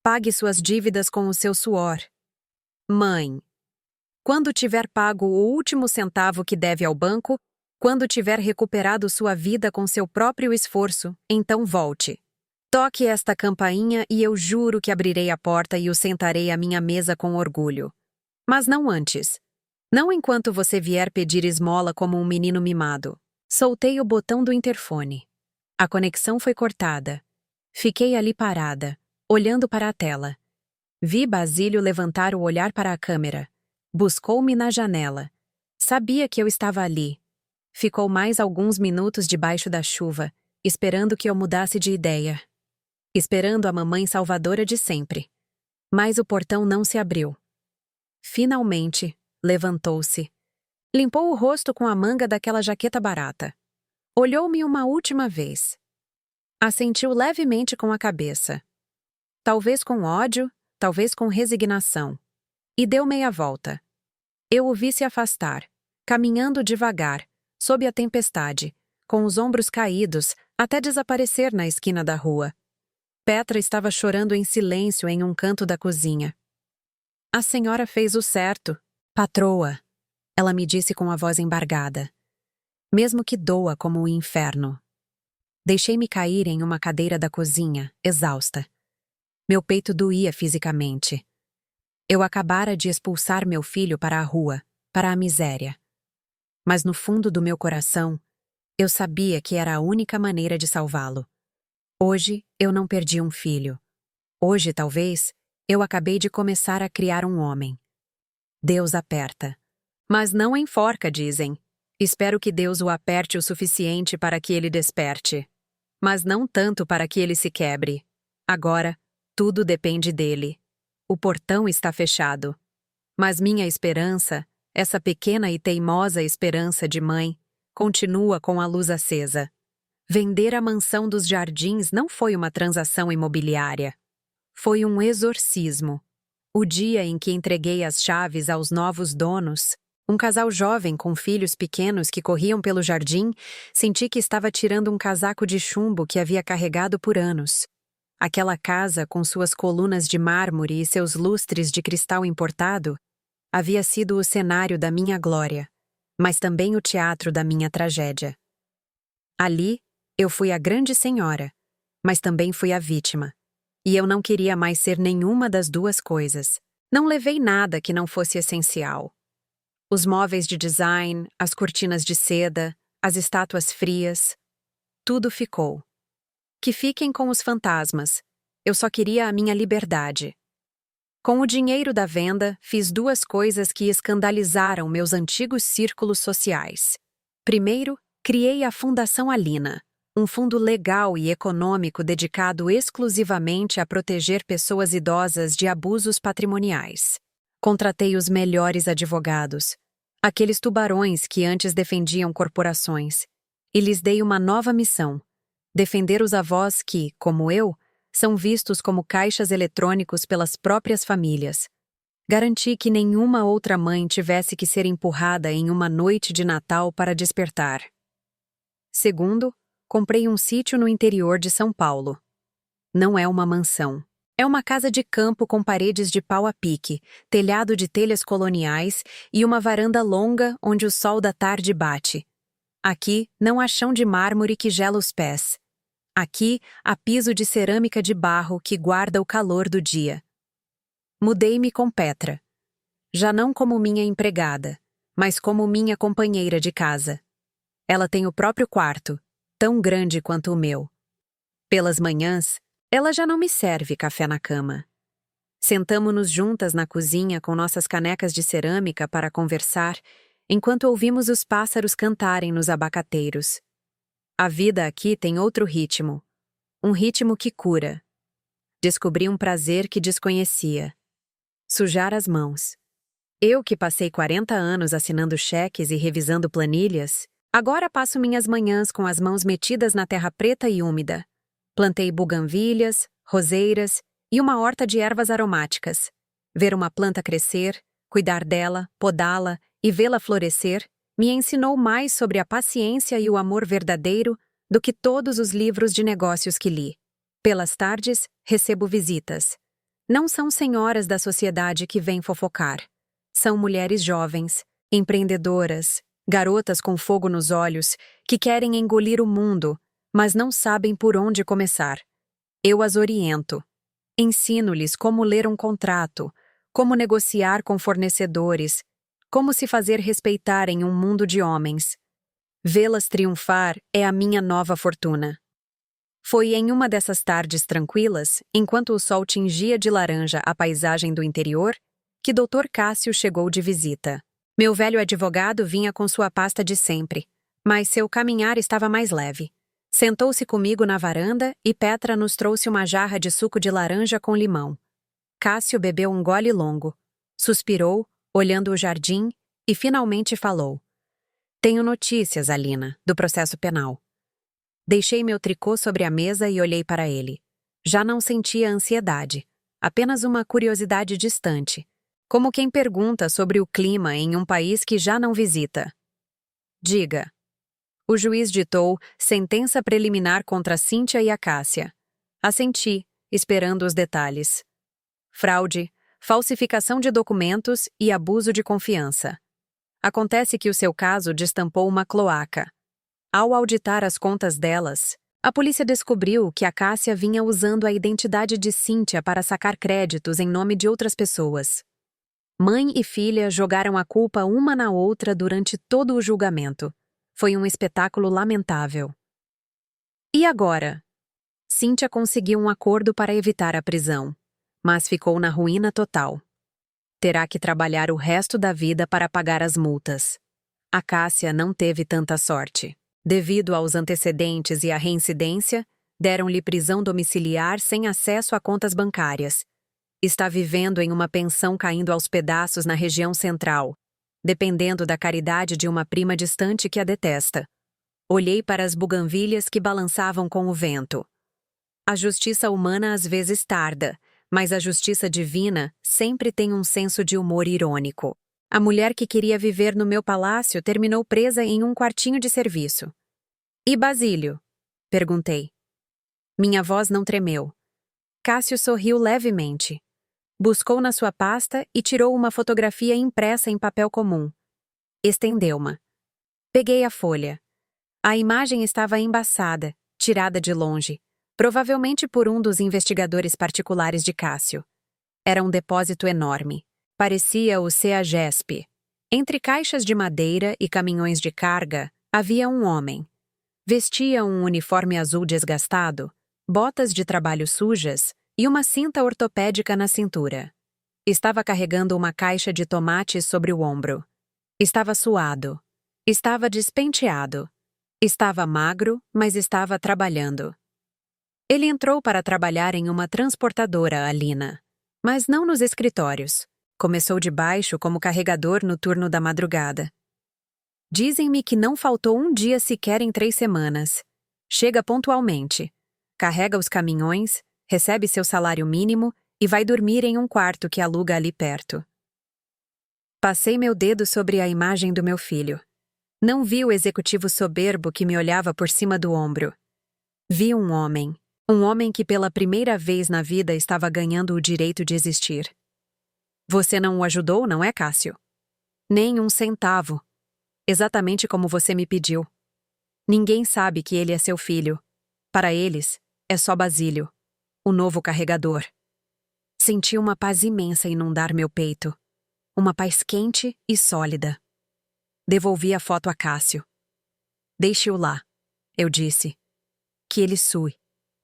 Pague suas dívidas com o seu suor. Mãe, quando tiver pago o último centavo que deve ao banco, quando tiver recuperado sua vida com seu próprio esforço, então volte. Toque esta campainha e eu juro que abrirei a porta e o sentarei à minha mesa com orgulho. Mas não antes. Não enquanto você vier pedir esmola como um menino mimado. Soltei o botão do interfone. A conexão foi cortada. Fiquei ali parada, olhando para a tela. Vi Basílio levantar o olhar para a câmera. Buscou-me na janela. Sabia que eu estava ali. Ficou mais alguns minutos debaixo da chuva, esperando que eu mudasse de ideia. Esperando a mamãe salvadora de sempre. Mas o portão não se abriu. Finalmente, levantou-se. Limpou o rosto com a manga daquela jaqueta barata. Olhou-me uma última vez. Assentiu levemente com a cabeça. Talvez com ódio, talvez com resignação. E deu meia volta. Eu o vi se afastar, caminhando devagar, sob a tempestade, com os ombros caídos, até desaparecer na esquina da rua. Petra estava chorando em silêncio em um canto da cozinha. A senhora fez o certo, patroa, ela me disse com a voz embargada. Mesmo que doa como o inferno. Deixei-me cair em uma cadeira da cozinha, exausta. Meu peito doía fisicamente. Eu acabara de expulsar meu filho para a rua, para a miséria. Mas no fundo do meu coração, eu sabia que era a única maneira de salvá-lo. Hoje, eu não perdi um filho. Hoje, talvez, eu acabei de começar a criar um homem. Deus aperta. Mas não enforca, dizem. Espero que Deus o aperte o suficiente para que ele desperte. Mas não tanto para que ele se quebre. Agora, tudo depende dele. O portão está fechado. Mas minha esperança, essa pequena e teimosa esperança de mãe, continua com a luz acesa. Vender a mansão dos Jardins não foi uma transação imobiliária. Foi um exorcismo. O dia em que entreguei as chaves aos novos donos, um casal jovem com filhos pequenos que corriam pelo jardim, senti que estava tirando um casaco de chumbo que havia carregado por anos. Aquela casa, com suas colunas de mármore e seus lustres de cristal importado, havia sido o cenário da minha glória, mas também o teatro da minha tragédia. Ali, eu fui a grande senhora, mas também fui a vítima. E eu não queria mais ser nenhuma das duas coisas. Não levei nada que não fosse essencial. Os móveis de design, as cortinas de seda, as estátuas frias, tudo ficou. Que fiquem com os fantasmas. Eu só queria a minha liberdade. Com o dinheiro da venda, fiz duas coisas que escandalizaram meus antigos círculos sociais. Primeiro, criei a Fundação Alina, um fundo legal e econômico dedicado exclusivamente a proteger pessoas idosas de abusos patrimoniais. Contratei os melhores advogados, aqueles tubarões que antes defendiam corporações, e lhes dei uma nova missão: defender os avós que, como eu, são vistos como caixas eletrônicos pelas próprias famílias. Garanti que nenhuma outra mãe tivesse que ser empurrada em uma noite de Natal para despertar. Segundo, comprei um sítio no interior de São Paulo. Não é uma mansão. É uma casa de campo com paredes de pau a pique, telhado de telhas coloniais e uma varanda longa onde o sol da tarde bate. Aqui não há chão de mármore que gela os pés. Aqui há piso de cerâmica de barro que guarda o calor do dia. Mudei-me com Petra. Já não como minha empregada, mas como minha companheira de casa. Ela tem o próprio quarto, tão grande quanto o meu. Pelas manhãs, ela já não me serve café na cama. Sentamo-nos juntas na cozinha com nossas canecas de cerâmica para conversar, enquanto ouvimos os pássaros cantarem nos abacateiros. A vida aqui tem outro ritmo, um ritmo que cura. Descobri um prazer que desconhecia. Sujar as mãos. Eu que passei 40 anos assinando cheques e revisando planilhas, agora passo minhas manhãs com as mãos metidas na terra preta e úmida. Plantei buganvílias, roseiras e uma horta de ervas aromáticas. Ver uma planta crescer, cuidar dela, podá-la e vê-la florescer me ensinou mais sobre a paciência e o amor verdadeiro do que todos os livros de negócios que li. Pelas tardes, recebo visitas. Não são senhoras da sociedade que vêm fofocar. São mulheres jovens, empreendedoras, garotas com fogo nos olhos que querem engolir o mundo, mas não sabem por onde começar. Eu as oriento. Ensino-lhes como ler um contrato, como negociar com fornecedores, como se fazer respeitar em um mundo de homens. Vê-las triunfar é a minha nova fortuna. Foi em uma dessas tardes tranquilas, enquanto o sol tingia de laranja a paisagem do interior, que Dr. Cássio chegou de visita. Meu velho advogado vinha com sua pasta de sempre, mas seu caminhar estava mais leve. Sentou-se comigo na varanda e Petra nos trouxe uma jarra de suco de laranja com limão. Cássio bebeu um gole longo, suspirou, olhando o jardim, e finalmente falou. Tenho notícias, Alina, do processo penal. Deixei meu tricô sobre a mesa e olhei para ele. Já não sentia ansiedade, apenas uma curiosidade distante, como quem pergunta sobre o clima em um país que já não visita. Diga. O juiz ditou sentença preliminar contra Cíntia e a Cássia. Assenti, esperando os detalhes. Fraude, falsificação de documentos e abuso de confiança. Acontece que o seu caso destampou uma cloaca. Ao auditar as contas delas, a polícia descobriu que a Cássia vinha usando a identidade de Cíntia para sacar créditos em nome de outras pessoas. Mãe e filha jogaram a culpa uma na outra durante todo o julgamento. Foi um espetáculo lamentável. E agora? Cíntia conseguiu um acordo para evitar a prisão, mas ficou na ruína total. Terá que trabalhar o resto da vida para pagar as multas. A Cássia não teve tanta sorte. Devido aos antecedentes e à reincidência, deram-lhe prisão domiciliar sem acesso a contas bancárias. Está vivendo em uma pensão caindo aos pedaços na região central, dependendo da caridade de uma prima distante que a detesta. Olhei para as buganvílias que balançavam com o vento. A justiça humana às vezes tarda, mas a justiça divina sempre tem um senso de humor irônico. A mulher que queria viver no meu palácio terminou presa em um quartinho de serviço. E Basílio? Perguntei. Minha voz não tremeu. Cássio sorriu levemente. Buscou na sua pasta e tirou uma fotografia impressa em papel comum. Estendeu-ma. Peguei a folha. A imagem estava embaçada, tirada de longe, provavelmente por um dos investigadores particulares de Cássio. Era um depósito enorme. Parecia o CEAGESP. Entre caixas de madeira e caminhões de carga, havia um homem. Vestia um uniforme azul desgastado, botas de trabalho sujas e uma cinta ortopédica na cintura. Estava carregando uma caixa de tomates sobre o ombro. Estava suado. Estava despenteado. Estava magro, mas estava trabalhando. Ele entrou para trabalhar em uma transportadora, Alina. Mas não nos escritórios. Começou de baixo como carregador no turno da madrugada. Dizem-me que não faltou um dia sequer em 3 semanas. Chega pontualmente. Carrega os caminhões, recebe seu salário mínimo e vai dormir em um quarto que aluga ali perto. Passei meu dedo sobre a imagem do meu filho. Não vi o executivo soberbo que me olhava por cima do ombro. Vi um homem que pela primeira vez na vida estava ganhando o direito de existir. Você não o ajudou, não é, Cássio? Nem um centavo. Exatamente como você me pediu. Ninguém sabe que ele é seu filho. Para eles, é só Basílio, o novo carregador. Senti uma paz imensa inundar meu peito. Uma paz quente e sólida. Devolvi a foto a Cássio. Deixe-o lá, eu disse. Que ele sue.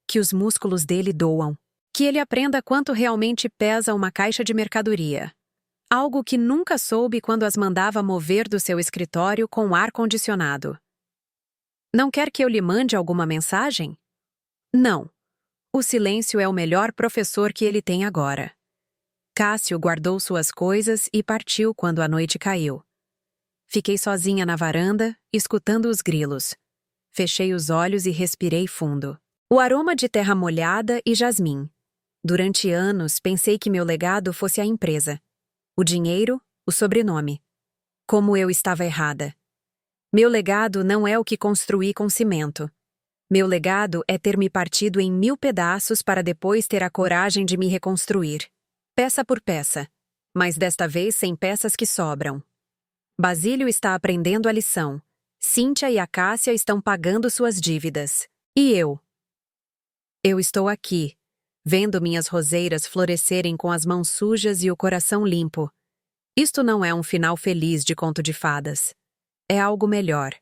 Que os músculos dele doam. Que ele aprenda quanto realmente pesa uma caixa de mercadoria. Algo que nunca soube quando as mandava mover do seu escritório com ar-condicionado. Não quer que eu lhe mande alguma mensagem? Não. O silêncio é o melhor professor que ele tem agora. Cássio guardou suas coisas e partiu quando a noite caiu. Fiquei sozinha na varanda, escutando os grilos. Fechei os olhos e respirei fundo. O aroma de terra molhada e jasmim. Durante anos, pensei que meu legado fosse a empresa. O dinheiro, o sobrenome. Como eu estava errada. Meu legado não é o que construí com cimento. Meu legado é ter me partido em 1000 pedaços para depois ter a coragem de me reconstruir. Peça por peça. Mas desta vez sem peças que sobram. Basílio está aprendendo a lição. Cíntia e a Cássia estão pagando suas dívidas. E eu? Eu estou aqui, vendo minhas roseiras florescerem com as mãos sujas e o coração limpo. Isto não é um final feliz de conto de fadas. É algo melhor.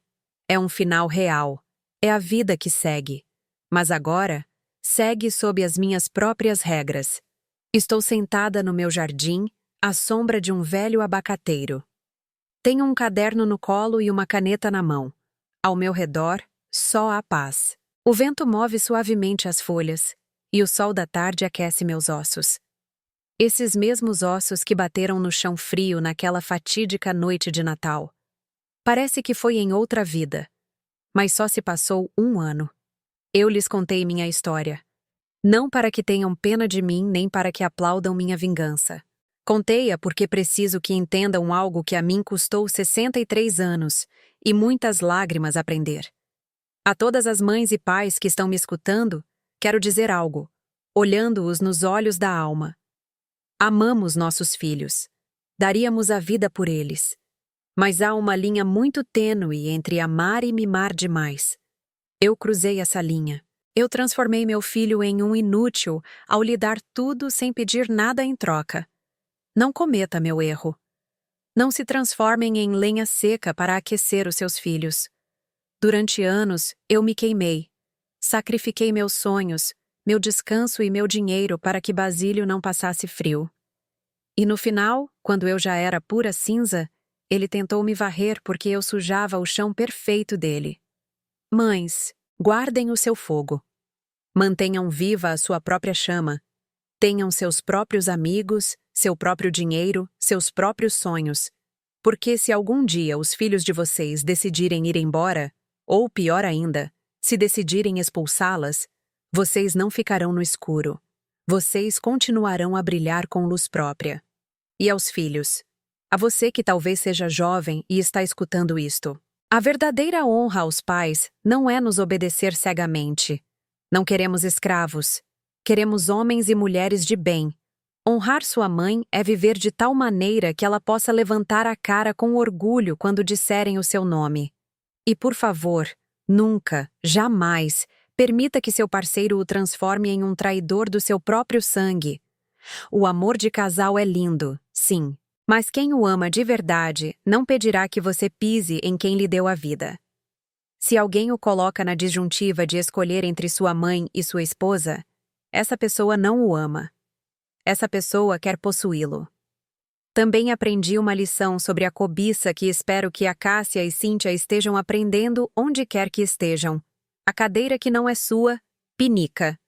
É um final real. É a vida que segue. Mas agora, segue sob as minhas próprias regras. Estou sentada no meu jardim, à sombra de um velho abacateiro. Tenho um caderno no colo e uma caneta na mão. Ao meu redor, só a paz. O vento move suavemente as folhas, e o sol da tarde aquece meus ossos. Esses mesmos ossos que bateram no chão frio naquela fatídica noite de Natal. Parece que foi em outra vida, mas só se passou 1 ano. Eu lhes contei minha história. Não para que tenham pena de mim, nem para que aplaudam minha vingança. Contei-a porque preciso que entendam algo que a mim custou 63 anos e muitas lágrimas aprender. A todas as mães e pais que estão me escutando, quero dizer algo, olhando-os nos olhos da alma. Amamos nossos filhos. Daríamos a vida por eles. Mas há uma linha muito tênue entre amar e mimar demais. Eu cruzei essa linha. Eu transformei meu filho em um inútil ao lhe dar tudo sem pedir nada em troca. Não cometa meu erro. Não se transformem em lenha seca para aquecer os seus filhos. Durante anos, eu me queimei. Sacrifiquei meus sonhos, meu descanso e meu dinheiro para que Basílio não passasse frio. E no final, quando eu já era pura cinza, ele tentou me varrer porque eu sujava o chão perfeito dele. Mães, guardem o seu fogo. Mantenham viva a sua própria chama. Tenham seus próprios amigos, seu próprio dinheiro, seus próprios sonhos. Porque se algum dia os filhos de vocês decidirem ir embora, ou pior ainda, se decidirem expulsá-las, vocês não ficarão no escuro. Vocês continuarão a brilhar com luz própria. E aos filhos, a você que talvez seja jovem e está escutando isto, a verdadeira honra aos pais não é nos obedecer cegamente. Não queremos escravos. Queremos homens e mulheres de bem. Honrar sua mãe é viver de tal maneira que ela possa levantar a cara com orgulho quando disserem o seu nome. E por favor, nunca, jamais, permita que seu parceiro o transforme em um traidor do seu próprio sangue. O amor de casal é lindo, sim, mas quem o ama de verdade não pedirá que você pise em quem lhe deu a vida. Se alguém o coloca na disjuntiva de escolher entre sua mãe e sua esposa, essa pessoa não o ama. Essa pessoa quer possuí-lo. Também aprendi uma lição sobre a cobiça que espero que a Cássia e Cíntia estejam aprendendo onde quer que estejam. A cadeira que não é sua, pinica.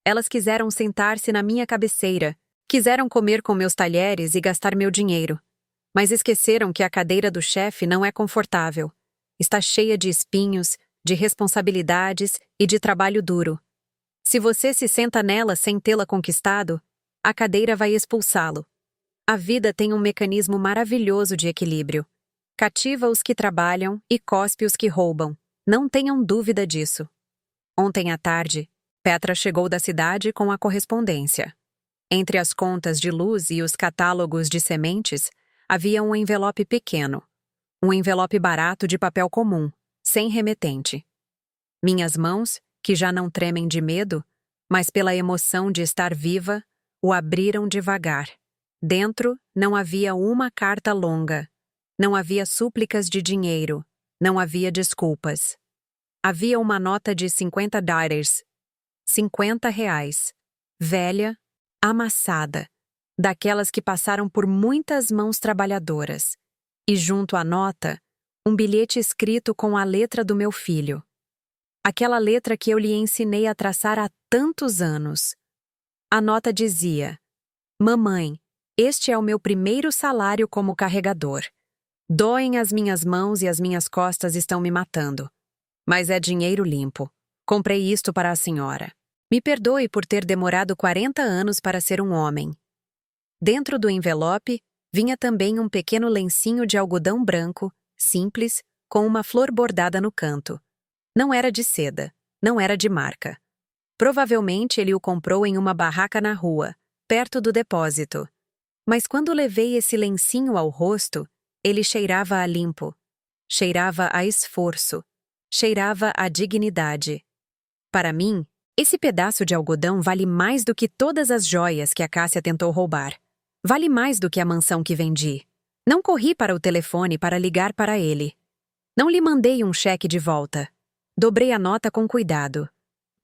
Elas quiseram sentar-se na minha cabeceira, quiseram comer com meus talheres e gastar meu dinheiro. Mas esqueceram que a cadeira do chefe não é confortável. Está cheia de espinhos, de responsabilidades e de trabalho duro. Se você se senta nela sem tê-la conquistado, a cadeira vai expulsá-lo. A vida tem um mecanismo maravilhoso de equilíbrio. Cativa os que trabalham e cospe os que roubam. Não tenham dúvida disso. Ontem à tarde, Petra chegou da cidade com a correspondência. Entre as contas de luz e os catálogos de sementes, havia um envelope pequeno. Um envelope barato de papel comum, sem remetente. Minhas mãos, que já não tremem de medo, mas pela emoção de estar viva, O abriram devagar. Dentro não havia uma carta longa. Não havia súplicas de dinheiro. Não havia desculpas. Havia uma nota de 50 dólares. 50 reais. Velha, amassada. Daquelas que passaram por muitas mãos trabalhadoras. E junto à nota, um bilhete escrito com a letra do meu filho. Aquela letra que eu lhe ensinei a traçar há tantos anos. A nota dizia: Mamãe, este é o meu primeiro salário como carregador. Doem as minhas mãos e as minhas costas estão me matando. Mas é dinheiro limpo. Comprei isto para a senhora. Me perdoe por ter demorado 40 anos para ser um homem. Dentro do envelope, vinha também um pequeno lencinho de algodão branco, simples, com uma flor bordada no canto. Não era de seda, não era de marca. Provavelmente ele o comprou em uma barraca na rua, perto do depósito. Mas quando levei esse lencinho ao rosto, ele cheirava a limpo. Cheirava a esforço. Cheirava a dignidade. Para mim, esse pedaço de algodão vale mais do que todas as joias que a Cássia tentou roubar. Vale mais do que a mansão que vendi. Não corri para o telefone para ligar para ele. Não lhe mandei um cheque de volta. Dobrei a nota com cuidado.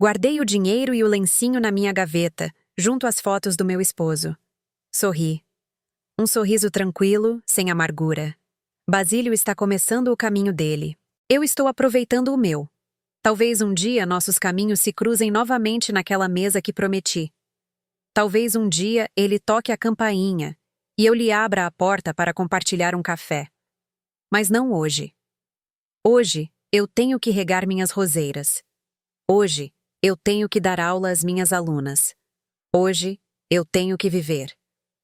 Guardei o dinheiro e o lencinho na minha gaveta, junto às fotos do meu esposo. Sorri. Um sorriso tranquilo, sem amargura. Basílio está começando o caminho dele. Eu estou aproveitando o meu. Talvez um dia nossos caminhos se cruzem novamente naquela mesa que prometi. Talvez um dia ele toque a campainha e eu lhe abra a porta para compartilhar um café. Mas não hoje. Hoje, eu tenho que regar minhas roseiras. Hoje, eu tenho que dar aula às minhas alunas. Hoje, eu tenho que viver.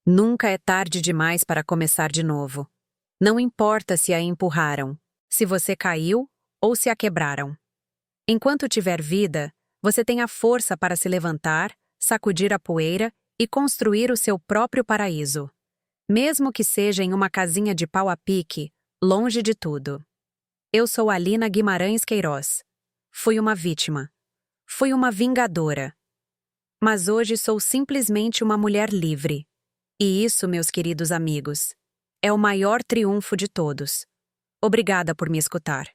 Nunca é tarde demais para começar de novo. Não importa se a empurraram, se você caiu ou se a quebraram. Enquanto tiver vida, você tem a força para se levantar, sacudir a poeira e construir o seu próprio paraíso. Mesmo que seja em uma casinha de pau a pique, longe de tudo. Eu sou Alina Guimarães Queiroz. Fui uma vítima. Fui uma vingadora. Mas hoje sou simplesmente uma mulher livre. E isso, meus queridos amigos, é o maior triunfo de todos. Obrigada por me escutar.